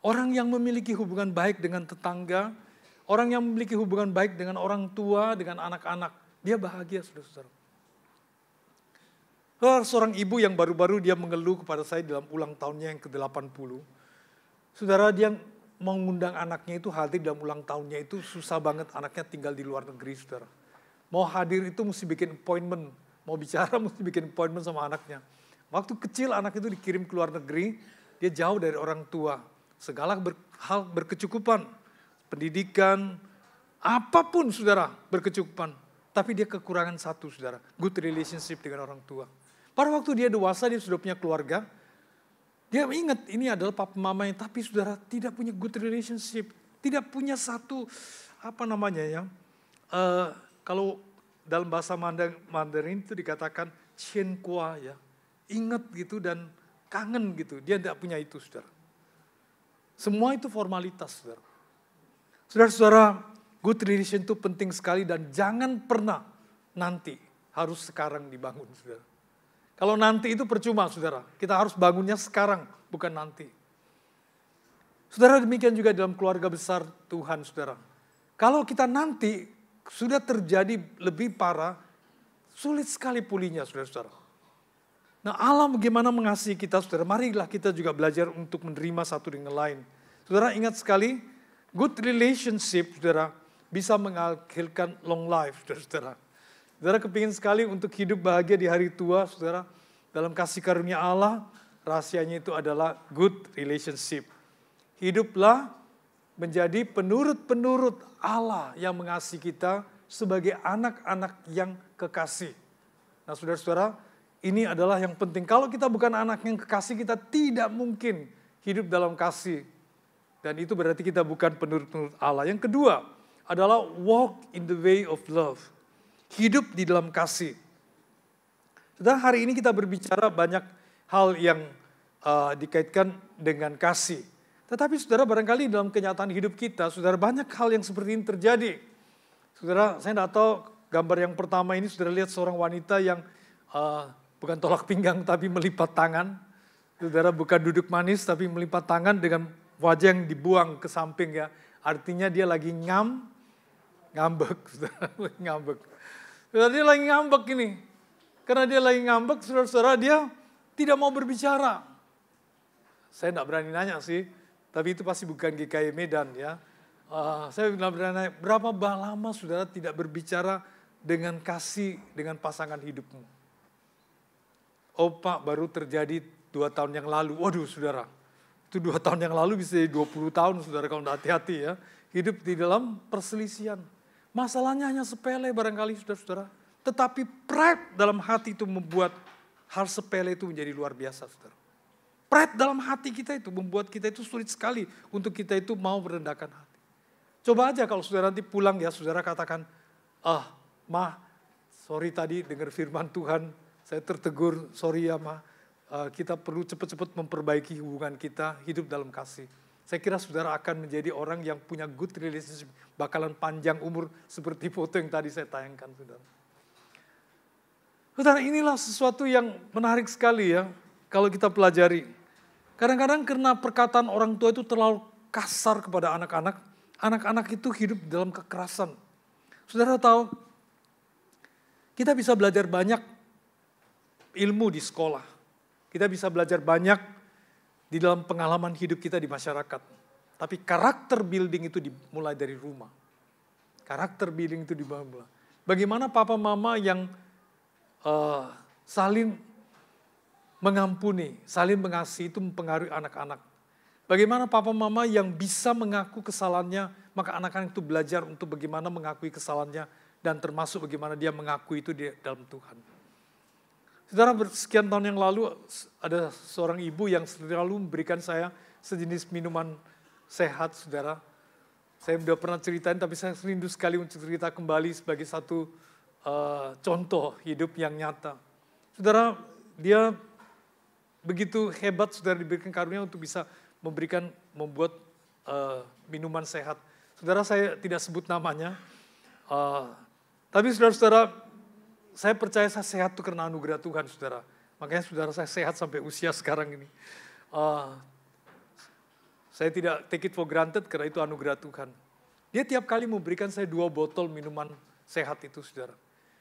Orang yang memiliki hubungan baik dengan tetangga, orang yang memiliki hubungan baik dengan orang tua, dengan anak-anak. Dia bahagia, saudara-saudara. Seorang ibu yang baru-baru dia mengeluh kepada saya dalam ulang tahunnya yang ke-80. Saudara, dia mengundang anaknya itu hadir dalam ulang tahunnya itu susah banget, anaknya tinggal di luar negeri, saudara. Mau hadir itu mesti bikin appointment, mau bicara mesti bikin appointment sama anaknya. Waktu kecil anak itu dikirim ke luar negeri, dia jauh dari orang tua. Segala hal berkecukupan, pendidikan, apapun saudara berkecukupan. Tapi dia kekurangan satu, saudara, good relationship dengan orang tua. Pada waktu dia dewasa, dia sudah punya keluarga. Dia ingat ini adalah papa mamanya, tapi saudara tidak punya good relationship. Tidak punya satu, kalau dalam bahasa Mandarin itu dikatakan qiankua, ya. Ingat gitu dan kangen gitu. Dia tidak punya itu, saudara. Semua itu formalitas, saudara. Saudara-saudara, good relation itu penting sekali dan jangan pernah nanti, harus sekarang dibangun, saudara. Kalau nanti itu percuma, saudara. Kita harus bangunnya sekarang, bukan nanti. Saudara, demikian juga dalam keluarga besar Tuhan, saudara. Kalau kita nanti sudah terjadi lebih parah, sulit sekali pulihnya, saudara-saudara. Nah, Allah bagaimana mengasihi kita, saudara. Marilah kita juga belajar untuk menerima satu dengan lain. Saudara, ingat sekali, good relationship, saudara, bisa menghasilkan long life, saudara. Saudara kepingin sekali untuk hidup bahagia di hari tua, saudara. dalam kasih karunia Allah, rahasianya itu adalah good relationship. Hiduplah menjadi penurut-penurut Allah yang mengasihi kita sebagai anak-anak yang kekasih. Nah saudara-saudara, ini adalah yang penting. Kalau kita bukan anak yang kekasih, kita tidak mungkin hidup dalam kasih. Dan itu berarti kita bukan penurut-penurut Allah. Yang kedua adalah walk in the way of love. Hidup di dalam kasih. Saudara, hari ini kita berbicara banyak hal yang dikaitkan dengan kasih. Tetapi saudara, barangkali dalam kenyataan hidup kita, saudara, banyak hal yang seperti ini terjadi. Saudara, saya tidak tahu gambar yang pertama ini, saudara lihat seorang wanita yang bukan tolak pinggang tapi melipat tangan. Saudara, bukan duduk manis tapi melipat tangan dengan wajah yang dibuang ke samping ya. Artinya dia lagi ngambek. Saudara, ngambek. Saudara, dia lagi ngambek ini. Karena dia lagi ngambek, saudara-saudara, dia tidak mau berbicara. Saya tidak berani nanya sih. Tapi itu pasti bukan GKI Medan ya. Saya bilang berani, berapa lama saudara tidak berbicara dengan kasih dengan pasangan hidupmu? Oh Pak, baru terjadi 2 tahun yang lalu. Waduh saudara, itu 2 tahun yang lalu bisa jadi 20 tahun saudara kalau tidak hati-hati ya. Hidup di dalam perselisihan. Masalahnya hanya sepele barangkali saudara-saudara. Tetapi pride dalam hati itu membuat hal sepele itu menjadi luar biasa saudara. Pride dalam hati kita itu membuat kita itu sulit sekali untuk kita itu mau merendahkan hati. Coba aja kalau saudara nanti pulang ya, saudara katakan, Ma, sorry tadi dengar firman Tuhan, saya tertegur, sorry ya Ma, kita perlu cepat-cepat memperbaiki hubungan kita, hidup dalam kasih. Saya kira saudara akan menjadi orang yang punya good relationship, bakalan panjang umur seperti foto yang tadi saya tayangkan saudara. Saudara, inilah sesuatu yang menarik sekali ya, kalau kita pelajari. Kadang-kadang karena perkataan orang tua itu terlalu kasar kepada anak-anak, anak-anak itu hidup dalam kekerasan. Saudara tahu, kita bisa belajar banyak ilmu di sekolah. Kita bisa belajar banyak di dalam pengalaman hidup kita di masyarakat. Tapi karakter building itu dimulai dari rumah. Karakter building itu dimulai. Bagaimana papa mama yang saling mengampuni, saling mengasihi itu mempengaruhi anak-anak. Bagaimana papa mama yang bisa mengaku kesalahannya, maka anak-anak itu belajar untuk bagaimana mengakui kesalahannya dan termasuk bagaimana dia mengakui itu di dalam Tuhan. Saudara, sekian tahun yang lalu ada seorang ibu yang selalu memberikan saya sejenis minuman sehat, saudara. Saya sudah pernah ceritain, tapi saya rindu sekali untuk cerita kembali sebagai satu contoh hidup yang nyata. Saudara, dia begitu hebat saudara diberikan karunia untuk bisa membuat minuman sehat. Saudara, saya tidak sebut namanya. Tapi saudara-saudara, saya percaya saya sehat itu karena anugerah Tuhan saudara. Makanya saudara saya sehat sampai usia sekarang ini. Saya tidak take it for granted karena itu anugerah Tuhan. Dia tiap kali memberikan saya 2 botol minuman sehat itu saudara.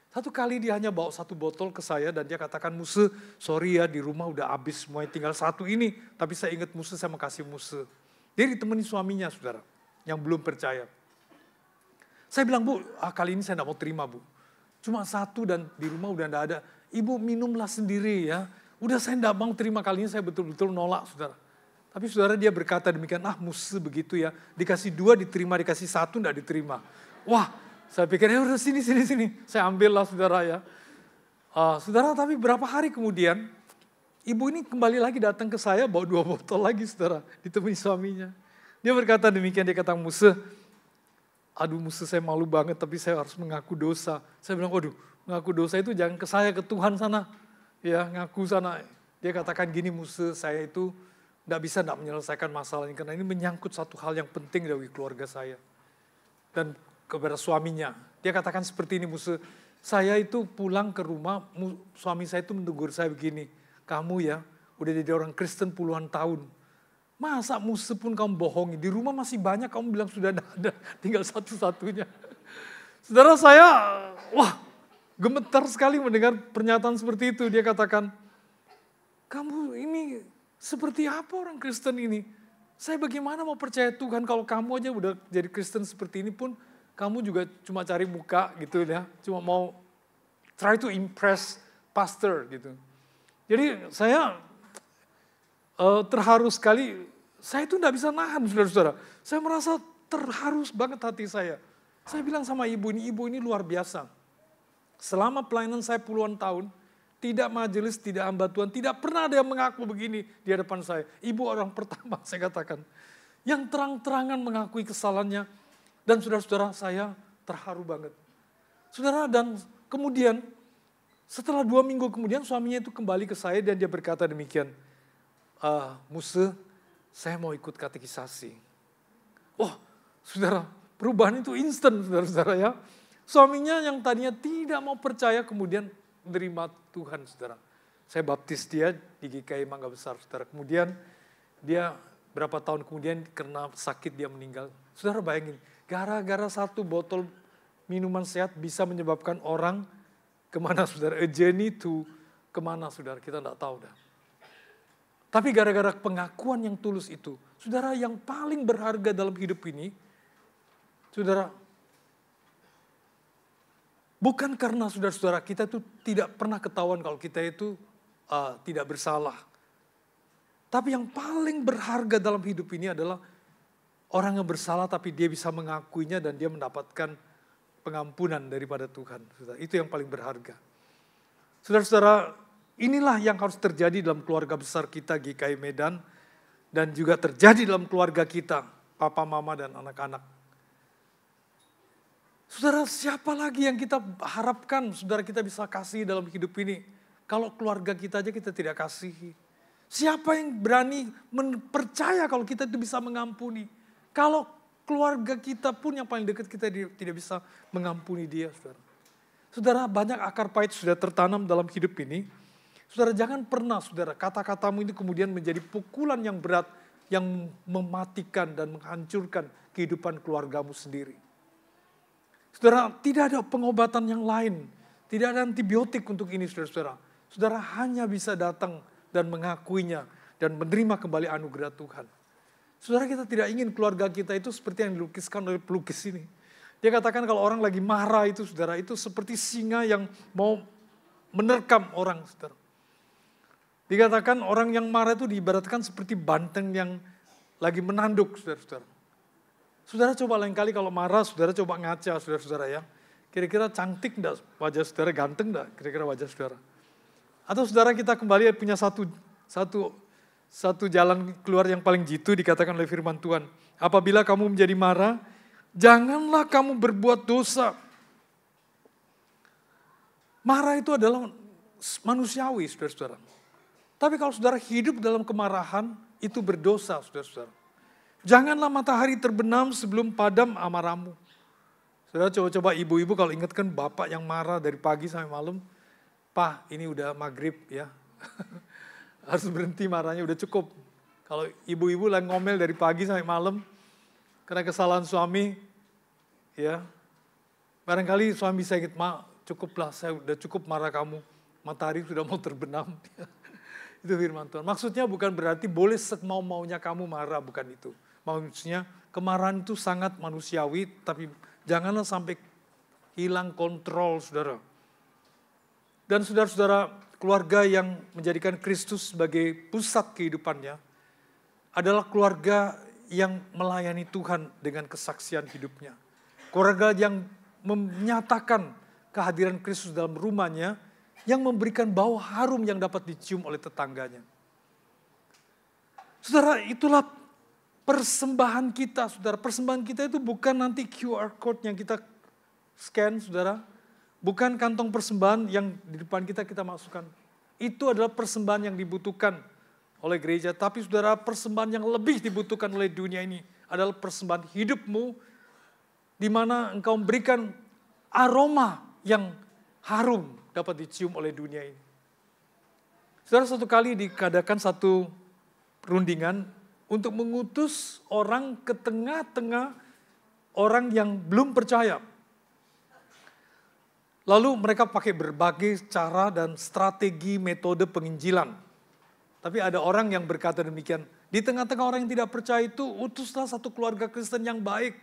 Satu kali dia hanya bawa 1 botol ke saya dan dia katakan, Muse, sorry ya di rumah udah habis semuanya, tinggal 1 ini. Tapi saya ingat Muse, saya mau kasih Muse. Dia ditemani suaminya saudara, yang belum percaya. Saya bilang, Bu, kali ini saya tidak mau terima Bu. Cuma 1 dan di rumah udah tidak ada. Ibu minumlah sendiri ya. Udah saya tidak mau terima, kali ini saya betul-betul nolak saudara. Tapi saudara dia berkata demikian, Muse begitu ya. Dikasih 2 diterima, dikasih 1 tidak diterima. Wah, saya pikir, ya udah sini. Saya ambillah saudara ya. Saudara, tapi berapa hari kemudian, ibu ini kembali lagi datang ke saya, bawa 2 botol lagi saudara, ditemui suaminya. Dia berkata demikian, dia kata, Muse, aduh Muse saya malu banget, tapi saya harus mengaku dosa. Saya bilang, waduh, mengaku dosa itu jangan ke saya, ke Tuhan sana. Ya, ngaku sana. Dia katakan gini, Muse, saya itu tidak menyelesaikan masalah ini, karena ini menyangkut satu hal yang penting dari keluarga saya. Dan kepada suaminya. Dia katakan seperti ini, Muse, saya itu pulang ke rumah, suami saya itu menegur saya begini, kamu ya udah jadi orang Kristen puluhan tahun, masa Muse pun kamu bohongi, di rumah masih banyak, kamu bilang sudah ada, tinggal satu-satunya. Saudara saya, gemetar sekali mendengar pernyataan seperti itu. Dia katakan, kamu ini seperti apa orang Kristen ini? Saya bagaimana mau percaya Tuhan kalau kamu aja udah jadi Kristen seperti ini pun, kamu juga cuma cari muka gitu ya, cuma mau try to impress pastor gitu. Jadi saya terharu sekali, saya itu tidak bisa nahan saudara-saudara. Saya merasa terharu banget hati saya. Saya bilang sama ibu ini luar biasa. Selama pelayanan saya puluhan tahun, tidak majelis, tidak hamba Tuhan, tidak pernah ada yang mengaku begini di hadapan saya. Ibu orang pertama saya katakan, yang terang-terangan mengakui kesalahannya. Dan saudara-saudara saya terharu banget. Saudara, dan kemudian setelah 2 minggu kemudian suaminya itu kembali ke saya dan dia berkata demikian, Muse, saya mau ikut katekisasi. Oh, saudara, perubahan itu instan, saudara-saudara ya. Suaminya yang tadinya tidak mau percaya kemudian menerima Tuhan, saudara. Saya baptis dia di GKI Mangga Besar, saudara. Kemudian dia berapa tahun kemudian karena sakit dia meninggal. Saudara bayangin, gara-gara 1 botol minuman sehat bisa menyebabkan orang kemana, saudara? A journey to kemana, saudara? Kita tidak tahu dah. Tapi gara-gara pengakuan yang tulus itu, saudara, yang paling berharga dalam hidup ini, saudara, bukan karena saudara-saudara kita itu tidak pernah ketahuan kalau kita itu tidak bersalah. Tapi yang paling berharga dalam hidup ini adalah orang yang bersalah tapi dia bisa mengakuinya dan dia mendapatkan pengampunan daripada Tuhan. Saudara, itu yang paling berharga. Saudara-saudara, inilah yang harus terjadi dalam keluarga besar kita GKI Medan dan juga terjadi dalam keluarga kita, papa, mama, dan anak-anak. Saudara, siapa lagi yang kita harapkan saudara kita bisa kasih dalam hidup ini? Kalau keluarga kita aja kita tidak kasihi. Siapa yang berani percaya kalau kita itu bisa mengampuni? Kalau keluarga kita pun yang paling dekat kita tidak bisa mengampuni dia, saudara. Saudara, banyak akar pahit sudah tertanam dalam hidup ini. Saudara, jangan pernah, saudara, kata-katamu ini kemudian menjadi pukulan yang berat yang mematikan dan menghancurkan kehidupan keluargamu sendiri. Saudara, tidak ada pengobatan yang lain. Tidak ada antibiotik untuk ini, saudara-saudara. Saudara hanya bisa datang dan mengakuinya dan menerima kembali anugerah Tuhan. Saudara, kita tidak ingin keluarga kita itu seperti yang dilukiskan oleh pelukis ini. Dia katakan kalau orang lagi marah itu, saudara, itu seperti singa yang mau menerkam orang, saudara. Dikatakan orang yang marah itu diibaratkan seperti banteng yang lagi menanduk, saudara-saudara. Saudara coba lain kali kalau marah, saudara coba ngaca, saudara-saudara ya. Kira-kira cantik enggak wajah saudara, ganteng enggak kira-kira wajah saudara. Atau saudara kita kembali punya satu jalan keluar yang paling jitu dikatakan oleh firman Tuhan. Apabila kamu menjadi marah, janganlah kamu berbuat dosa. Marah itu adalah manusiawi, saudara-saudara. Tapi kalau saudara hidup dalam kemarahan, itu berdosa, saudara-saudara. Janganlah matahari terbenam sebelum padam amarahmu. Saudara coba-coba ibu-ibu kalau ingatkan bapak yang marah dari pagi sampai malam, Pak, ini udah maghrib ya. Harus berhenti marahnya, udah cukup. Kalau ibu-ibu lagi ngomel dari pagi sampai malam, karena kesalahan suami, ya. Barangkali suami bisa ingat, Ma, cukuplah, saya udah cukup marah kamu. Matahari sudah mau terbenam. Itu firman Tuhan. Maksudnya bukan berarti boleh semau-maunya kamu marah, bukan itu. Maksudnya kemarahan itu sangat manusiawi, tapi janganlah sampai hilang kontrol, saudara. Dan saudara-saudara, keluarga yang menjadikan Kristus sebagai pusat kehidupannya adalah keluarga yang melayani Tuhan dengan kesaksian hidupnya. Keluarga yang menyatakan kehadiran Kristus dalam rumahnya yang memberikan bau harum yang dapat dicium oleh tetangganya. Saudara, itulah persembahan kita, saudara. Persembahan kita itu bukan nanti QR code yang kita scan, saudara. Bukan kantong persembahan yang di depan kita masukkan. Itu adalah persembahan yang dibutuhkan oleh gereja. Tapi saudara, persembahan yang lebih dibutuhkan oleh dunia ini adalah persembahan hidupmu, di mana engkau memberikan aroma yang harum dapat dicium oleh dunia ini. Saudara, satu kali diadakan satu perundingan untuk mengutus orang ke tengah-tengah orang yang belum percaya. Lalu mereka pakai berbagai cara dan strategi metode penginjilan. Tapi ada orang yang berkata demikian, di tengah-tengah orang yang tidak percaya itu, utuslah satu keluarga Kristen yang baik.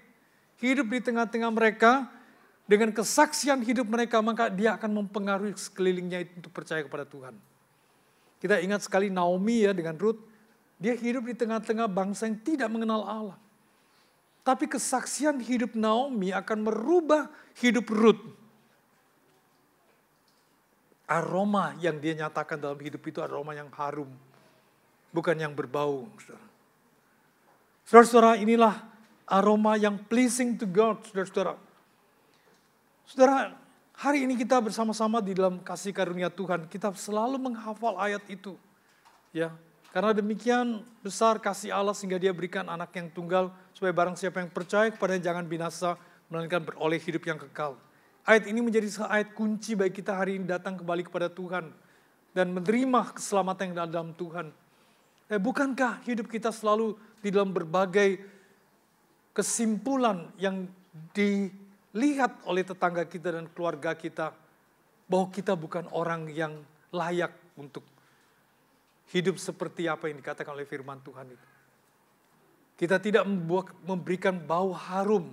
Hidup di tengah-tengah mereka, dengan kesaksian hidup mereka, maka dia akan mempengaruhi sekelilingnya itu untuk percaya kepada Tuhan. Kita ingat sekali Naomi ya dengan Ruth. Dia hidup di tengah-tengah bangsa yang tidak mengenal Allah. Tapi kesaksian hidup Naomi akan merubah hidup Ruth. Aroma yang dia nyatakan dalam hidup itu aroma yang harum. Bukan yang berbau. Saudara-saudara, inilah aroma yang pleasing to God, saudara-saudara. Saudara, hari ini kita bersama-sama di dalam kasih karunia Tuhan, kita selalu menghafal ayat itu. Ya, karena demikian besar kasih Allah sehingga dia berikan anak yang tunggal, supaya barang siapa yang percaya kepadanya jangan binasa, melainkan beroleh hidup yang kekal. Ayat ini menjadi ayat kunci bagi kita hari ini datang kembali kepada Tuhan, dan menerima keselamatan yang ada dalam Tuhan. Bukankah hidup kita selalu di dalam berbagai kesimpulan yang dilihat oleh tetangga kita dan keluarga kita, bahwa kita bukan orang yang layak untuk hidup seperti apa yang dikatakan oleh firman Tuhan itu. Kita tidak memberikan bau harum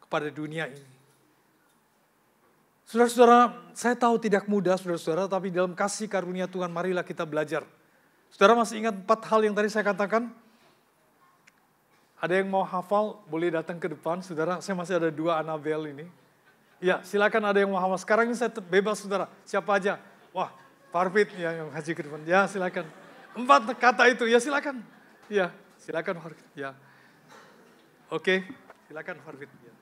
kepada dunia ini. Saudara-saudara, saya tahu tidak mudah saudara-saudara, tapi dalam kasih karunia Tuhan marilah kita belajar. Saudara masih ingat 4 hal yang tadi saya katakan? Ada yang mau hafal, boleh datang ke depan, saudara. Saya masih ada 2 Annabelle ini. Ya, silakan ada yang mau hafal. Sekarang ini saya bebas, saudara. Siapa aja? Wah, Farfit yang haji ke depan. Ya, silakan. 4 kata itu, ya silakan. Ya, silakan Farfit. Ya. Oke, silakan Farfit. Ya.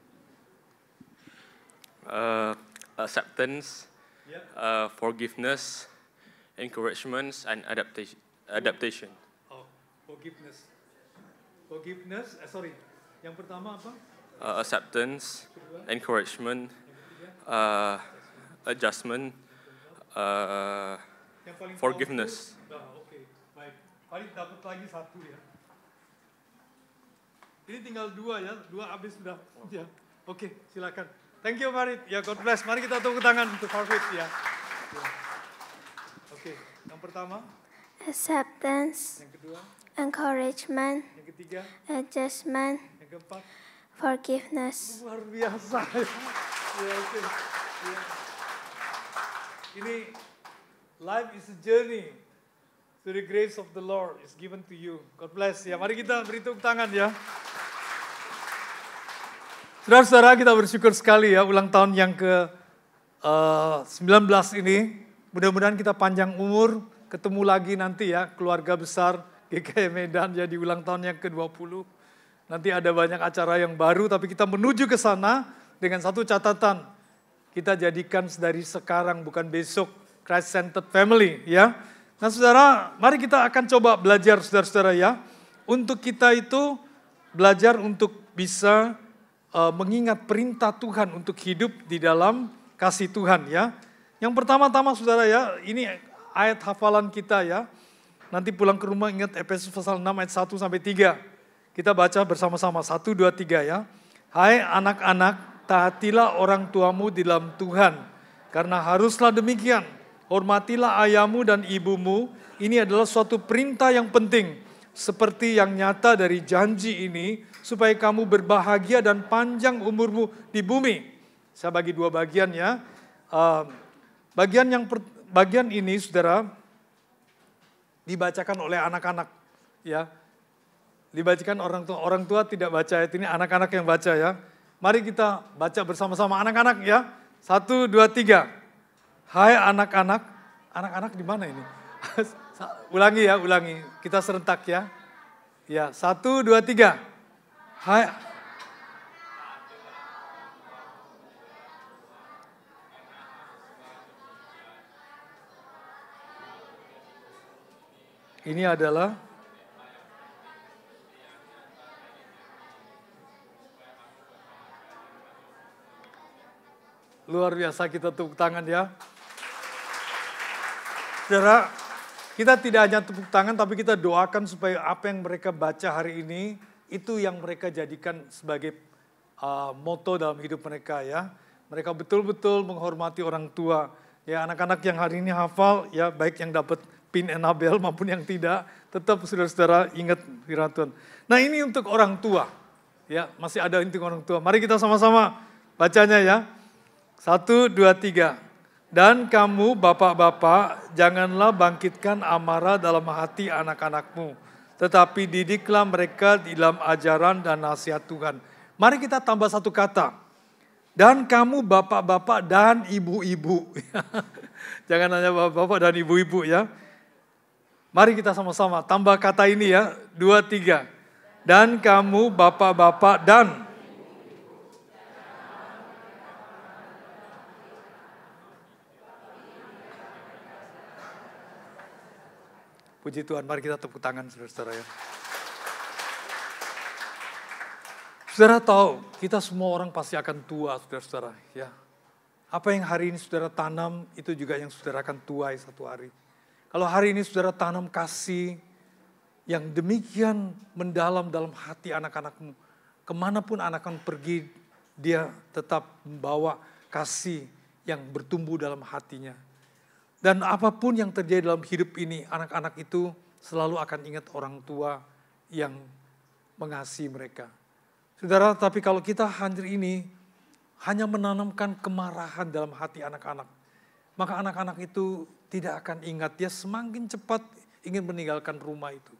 Acceptance, forgiveness, encouragement, and adaptation. Oh, forgiveness. Sorry. Yang pertama apa? Acceptance, encouragement, adjustment, forgiveness. Oke, baik. Paling dapat lagi 1 ya. Ini tinggal 2 ya, 2 habis sudah. Ya. Oke, silakan. Thank you Farid. Ya, God bless. Mari kita tepuk tangan untuk Farid ya. Oke, yang pertama. Acceptance, Yang kedua. encouragement, Yang ketiga. adjustment, Yang keempat. forgiveness. Luar biasa. Ya, oke. Ya. Ini life is a journey. To the grace of the Lord is given to you. God bless ya. Mari kita beri tepuk tangan ya. Saudara-saudara, kita bersyukur sekali ya ulang tahun yang ke-19 ini. Mudah-mudahan kita panjang umur, ketemu lagi nanti ya keluarga besar GKI Medan ya di ulang tahun yang ke-20. Nanti ada banyak acara yang baru, tapi kita menuju ke sana dengan satu catatan. Kita jadikan dari sekarang bukan besok, Christ-centered family ya. Nah saudara, mari kita akan coba belajar saudara-saudara ya. Untuk kita itu belajar untuk bisa mengingat perintah Tuhan untuk hidup di dalam kasih Tuhan ya. Yang pertama-tama saudara ya, ini ayat hafalan kita ya. Nanti pulang ke rumah ingat Efesus pasal 6 ayat 1 sampai 3. Kita baca bersama-sama 1, 2, 3 ya. Hai anak-anak, taatilah orang tuamu di dalam Tuhan. Karena haruslah demikian. Hormatilah ayahmu dan ibumu. Ini adalah suatu perintah yang penting. Seperti yang nyata dari janji ini, supaya kamu berbahagia dan panjang umurmu di bumi. Saya bagi 2 bagian ya. Bagian ini saudara dibacakan oleh anak-anak ya. Dibacakan orang tua tidak baca ayat ini, anak-anak yang baca ya. Mari kita baca bersama-sama anak-anak ya. 1, 2, 3. Hai anak-anak. Anak-anak di mana ini? Ulangi ya, ulangi. Kita serentak ya. Ya, 1, 2, 3. Hai. Ini adalah luar biasa, kita tepuk tangan ya. Saudara, kita tidak hanya tepuk tangan tapi kita doakan supaya apa yang mereka baca hari ini itu yang mereka jadikan sebagai moto dalam hidup mereka ya. Mereka betul-betul menghormati orang tua. Ya, anak-anak yang hari ini hafal ya, baik yang dapat pin Annabelle maupun yang tidak, tetap saudara-saudara ingat firman Tuhan. Nah, ini untuk orang tua. Ya, masih ada untuk orang tua. Mari kita sama-sama bacanya ya. 1, 2, 3. Dan kamu bapak-bapak, janganlah bangkitkan amarah dalam hati anak-anakmu, tetapi didiklah mereka di dalam ajaran dan nasihat Tuhan. Mari kita tambah satu kata. Dan kamu bapak-bapak dan ibu-ibu. Jangan hanya bapak-bapak dan ibu-ibu ya. Mari kita sama-sama tambah kata ini ya. 2, 3. Dan kamu bapak-bapak dan puji Tuhan, mari kita tepuk tangan saudara-saudara ya. Saudara tahu, kita semua orang pasti akan tua saudara-saudara ya. Apa yang hari ini saudara tanam, itu juga yang saudara akan tuai satu hari. Kalau hari ini saudara tanam kasih yang demikian mendalam dalam hati anak-anakmu, kemanapun anak akan pergi, dia tetap membawa kasih yang bertumbuh dalam hatinya. Dan apapun yang terjadi dalam hidup ini, anak-anak itu selalu akan ingat orang tua yang mengasihi mereka. Saudara, tapi kalau kita hari ini hanya menanamkan kemarahan dalam hati anak-anak, maka anak-anak itu tidak akan ingat, dia semakin cepat ingin meninggalkan rumah itu.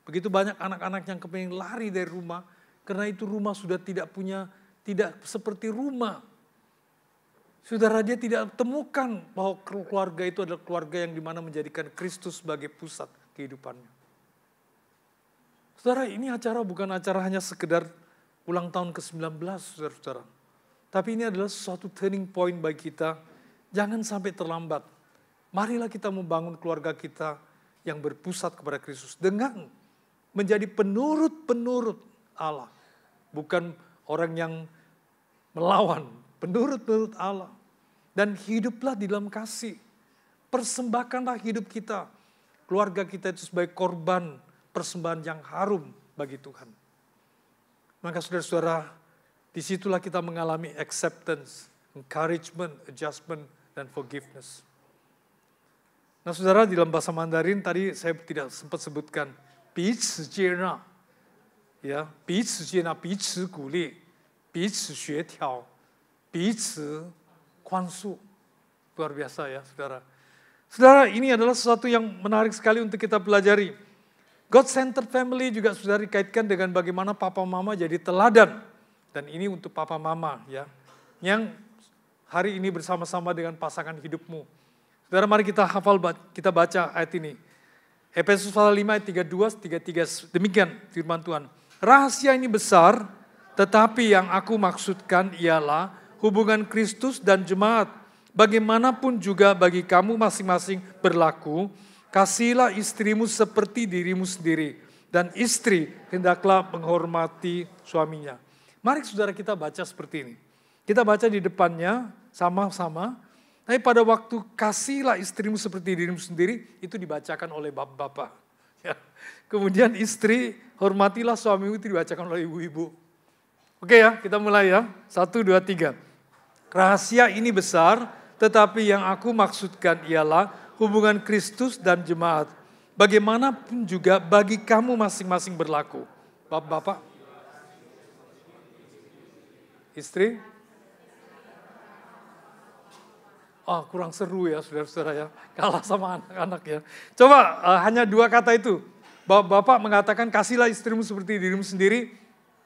Begitu banyak anak-anak yang kepingin lari dari rumah, karena itu rumah sudah tidak seperti rumah. Saudara, dia tidak temukan bahwa keluarga itu adalah keluarga yang dimana menjadikan Kristus sebagai pusat kehidupannya. Saudara, ini acara bukan acara hanya sekedar ulang tahun ke-19, saudara-saudara. Tapi ini adalah suatu turning point bagi kita. Jangan sampai terlambat. Marilah kita membangun keluarga kita yang berpusat kepada Kristus dengan menjadi penurut-penurut Allah. Bukan orang yang melawan, penurut-penurut Allah. Dan hiduplah di dalam kasih. Persembahkanlah hidup kita. Keluarga kita itu sebagai korban persembahan yang harum bagi Tuhan. Maka saudara-saudara, disitulah kita mengalami acceptance, encouragement, adjustment, dan forgiveness. Nah saudara, di dalam bahasa Mandarin tadi saya tidak sempat sebutkan. 彼此接纳, ya, 彼此接纳, 彼此鼓励, 彼此协调, 彼此宽恕. Luar biasa ya saudara. Saudara, ini adalah sesuatu yang menarik sekali untuk kita pelajari. God-centered family juga sudah dikaitkan dengan bagaimana papa mama jadi teladan. Dan ini untuk papa mama ya, yang hari ini bersama-sama dengan pasangan hidupmu. Saudara, mari kita hafal, kita baca ayat ini. Efesus pasal 5 ayat 32-33, demikian firman Tuhan. Rahasia ini besar, tetapi yang aku maksudkan ialah hubungan Kristus dan jemaat. Bagaimanapun juga bagi kamu masing-masing berlaku, kasihilah istrimu seperti dirimu sendiri. Dan istri hendaklah menghormati suaminya. Mari saudara kita baca seperti ini. Kita baca di depannya sama-sama. Tapi pada waktu kasihilah istrimu seperti dirimu sendiri, itu dibacakan oleh bapak-bapak. Ya. Kemudian istri, hormatilah suamimu, itu dibacakan oleh ibu-ibu. Oke ya, kita mulai ya. 1, 2, 3. Rahasia ini besar, tetapi yang aku maksudkan ialah hubungan Kristus dan jemaat. Bagaimanapun juga bagi kamu masing-masing berlaku. Bapak-bapak, istri, kurang seru ya saudara-saudara ya, kalah sama anak-anak ya. Coba hanya 2 kata itu. Bapak mengatakan kasihlah istrimu seperti dirimu sendiri,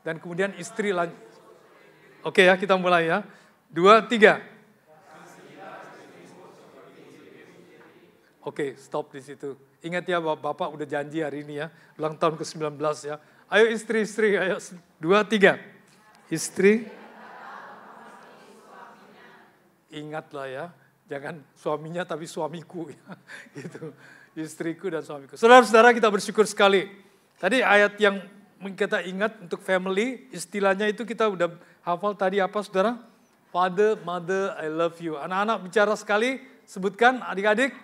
dan kemudian istri lanjut. Oke ya, kita mulai ya. 2, 3. Oke, stop di situ. Ingat ya, Bapak udah janji hari ini ya, ulang tahun ke-19 ya. Ayo istri-istri, ayo 2, 3. Istri, ingatlah ya. Jangan suaminya tapi suamiku. Gitu. Istriku dan suamiku. Saudara-saudara, kita bersyukur sekali. Tadi ayat yang kita ingat untuk family, istilahnya itu kita udah hafal tadi apa saudara? Father, mother, I love you. Anak-anak bicara sekali, sebutkan adik-adik.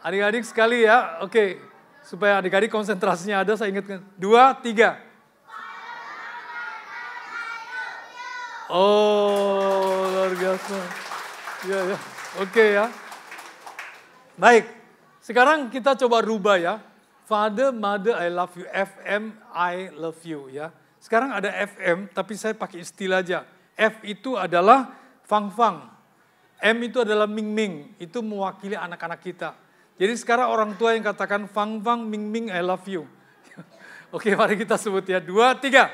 Adik-adik sekali ya, oke. Supaya adik-adik konsentrasinya ada, saya ingatkan. 2, 3. Oh, luar biasa. Ya. Oke ya. Baik, sekarang kita coba rubah ya. Father, mother, I love you. FM, I love you ya. Sekarang ada FM, tapi saya pakai istilah aja. F itu adalah fang-fang. M itu adalah Ming Ming, itu mewakili anak-anak kita. Jadi sekarang orang tua yang katakan Fang Fang Ming Ming I love you. Oke, mari kita sebut ya, 2, 3.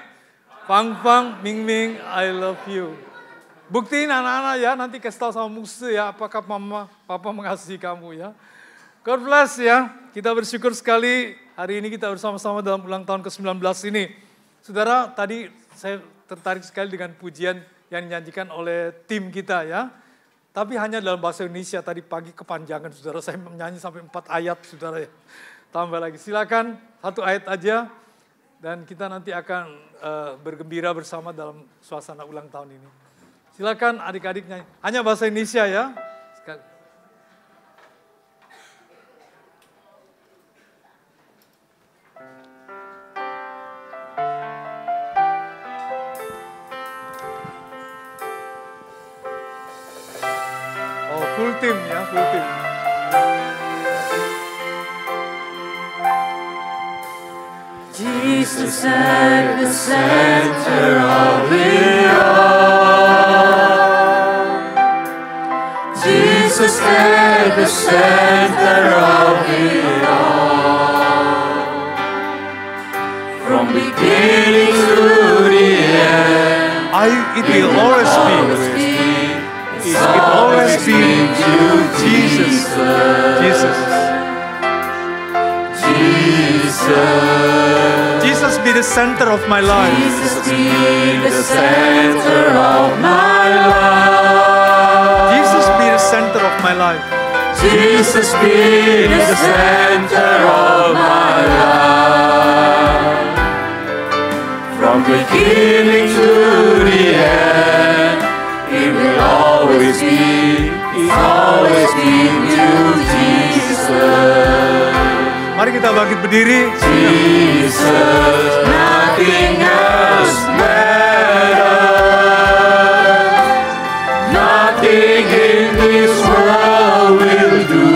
Fang Fang Ming Ming I love you. Buktiin anak-anak ya, nanti kasih tahu sama musuh ya, apakah mama, papa mengasihi kamu ya. God bless ya, kita bersyukur sekali hari ini kita bersama-sama dalam ulang tahun ke-19 ini. Saudara, tadi saya tertarik sekali dengan pujian yang dinyanyikan oleh tim kita ya. Tapi hanya dalam bahasa Indonesia, tadi pagi kepanjangan saudara, saya menyanyi sampai 4 ayat saudara ya. Tambah lagi, silakan 1 ayat aja dan kita nanti akan bergembira bersama dalam suasana ulang tahun ini. Silakan adik-adik nyanyi, hanya bahasa Indonesia ya. Full team ya, full team. Jesus at the center of it all. Jesus at the center of it all. From beginning to the end, It will always be. It always be Jesus. Jesus. Jesus be the center of my life. Jesus be the center of my life. Jesus be the center of my life. Jesus be the center of my life. From beginning to the end, it will always be you, Jesus. Mari kita bangkit berdiri. Jesus, nothing else matters. Nothing in this world will do.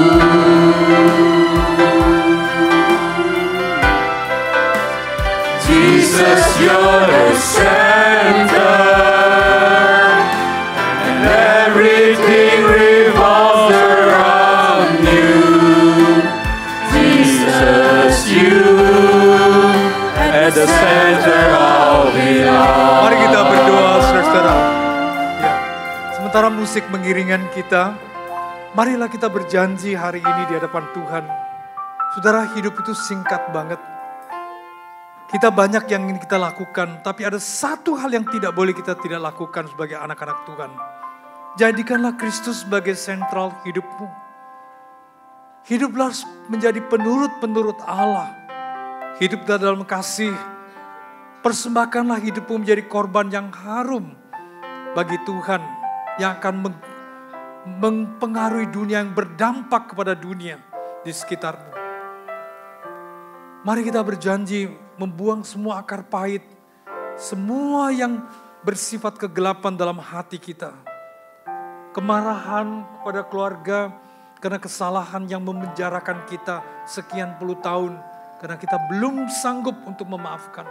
Jesus, you're the center, and everything revolves around you. Jesus, you at the center of it all. Mari kita berdoa, saudara-saudara. Ya. Sementara musik mengiringan kita, marilah kita berjanji hari ini di hadapan Tuhan. Saudara, hidup itu singkat banget. Kita banyak yang ingin kita lakukan, tapi ada satu hal yang tidak boleh kita tidak lakukan sebagai anak-anak Tuhan. Jadikanlah Kristus sebagai sentral hidupmu. Hiduplah menjadi penurut-penurut Allah. Hiduplah dalam kasih. Persembahkanlah hidupmu menjadi korban yang harum bagi Tuhan, yang akan mempengaruhi dunia, yang berdampak kepada dunia di sekitarmu. Mari kita berjanji membuang semua akar pahit, semua yang bersifat kegelapan dalam hati kita. Kemarahan kepada keluarga karena kesalahan yang memenjarakan kita sekian puluh tahun, karena kita belum sanggup untuk memaafkan.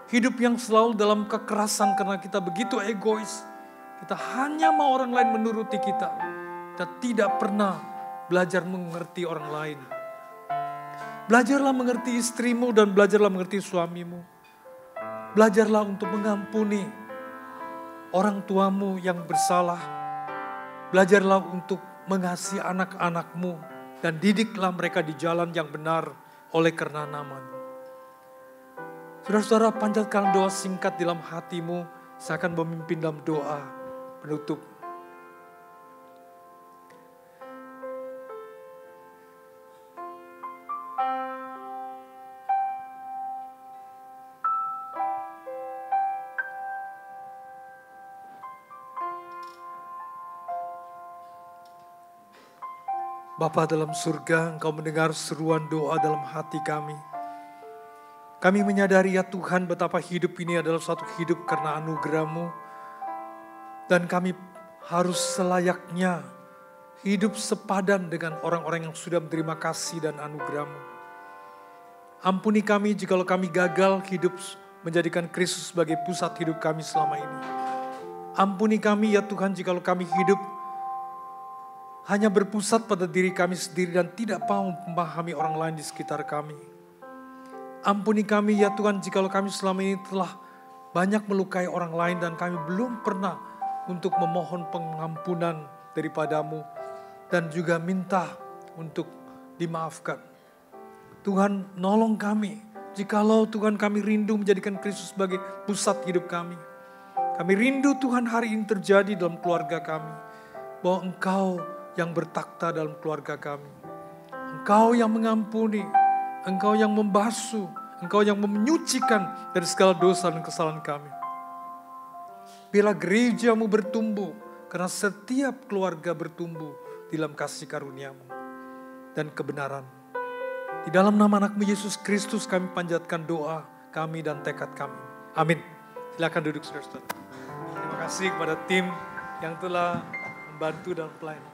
Hidup yang selalu dalam kekerasan karena kita begitu egois. Kita hanya mau orang lain menuruti kita. Kita tidak pernah belajar mengerti orang lain. Belajarlah mengerti istrimu dan belajarlah mengerti suamimu. Belajarlah untuk mengampuni orang tuamu yang bersalah. Belajarlah untuk mengasihi anak-anakmu dan didiklah mereka di jalan yang benar oleh karena nama-Mu. Saudara-saudara, panjatkan doa singkat dalam hatimu. Saya akan memimpin dalam doa penutup. Bapa dalam surga, Engkau mendengar seruan doa dalam hati kami. Kami menyadari ya Tuhan betapa hidup ini adalah suatu hidup karena anugerah-Mu. Dan kami harus selayaknya hidup sepadan dengan orang-orang yang sudah menerima kasih dan anugerah-Mu. Ampuni kami jikalau kami gagal hidup menjadikan Kristus sebagai pusat hidup kami selama ini. Ampuni kami ya Tuhan jikalau kami hidup hanya berpusat pada diri kami sendiri dan tidak mau memahami orang lain di sekitar kami. Ampuni kami ya Tuhan jikalau kami selama ini telah banyak melukai orang lain dan kami belum pernah untuk memohon pengampunan daripadamu dan juga minta untuk dimaafkan. Tuhan nolong kami jikalau Tuhan kami rindu menjadikan Kristus sebagai pusat hidup kami. Kami rindu Tuhan hari ini terjadi dalam keluarga kami. Bahwa Engkau yang bertakhta dalam keluarga kami. Engkau yang mengampuni. Engkau yang membasuh. Engkau yang menyucikan dari segala dosa dan kesalahan kami. Biarlah gereja-Mu bertumbuh. Karena setiap keluarga bertumbuh di dalam kasih karunia-Mu dan kebenaran. Di dalam nama anak-Mu Yesus Kristus kami panjatkan doa kami dan tekad kami. Amin. Silakan duduk saudara-saudara. Terima kasih kepada tim yang telah membantu dalam pelayanan.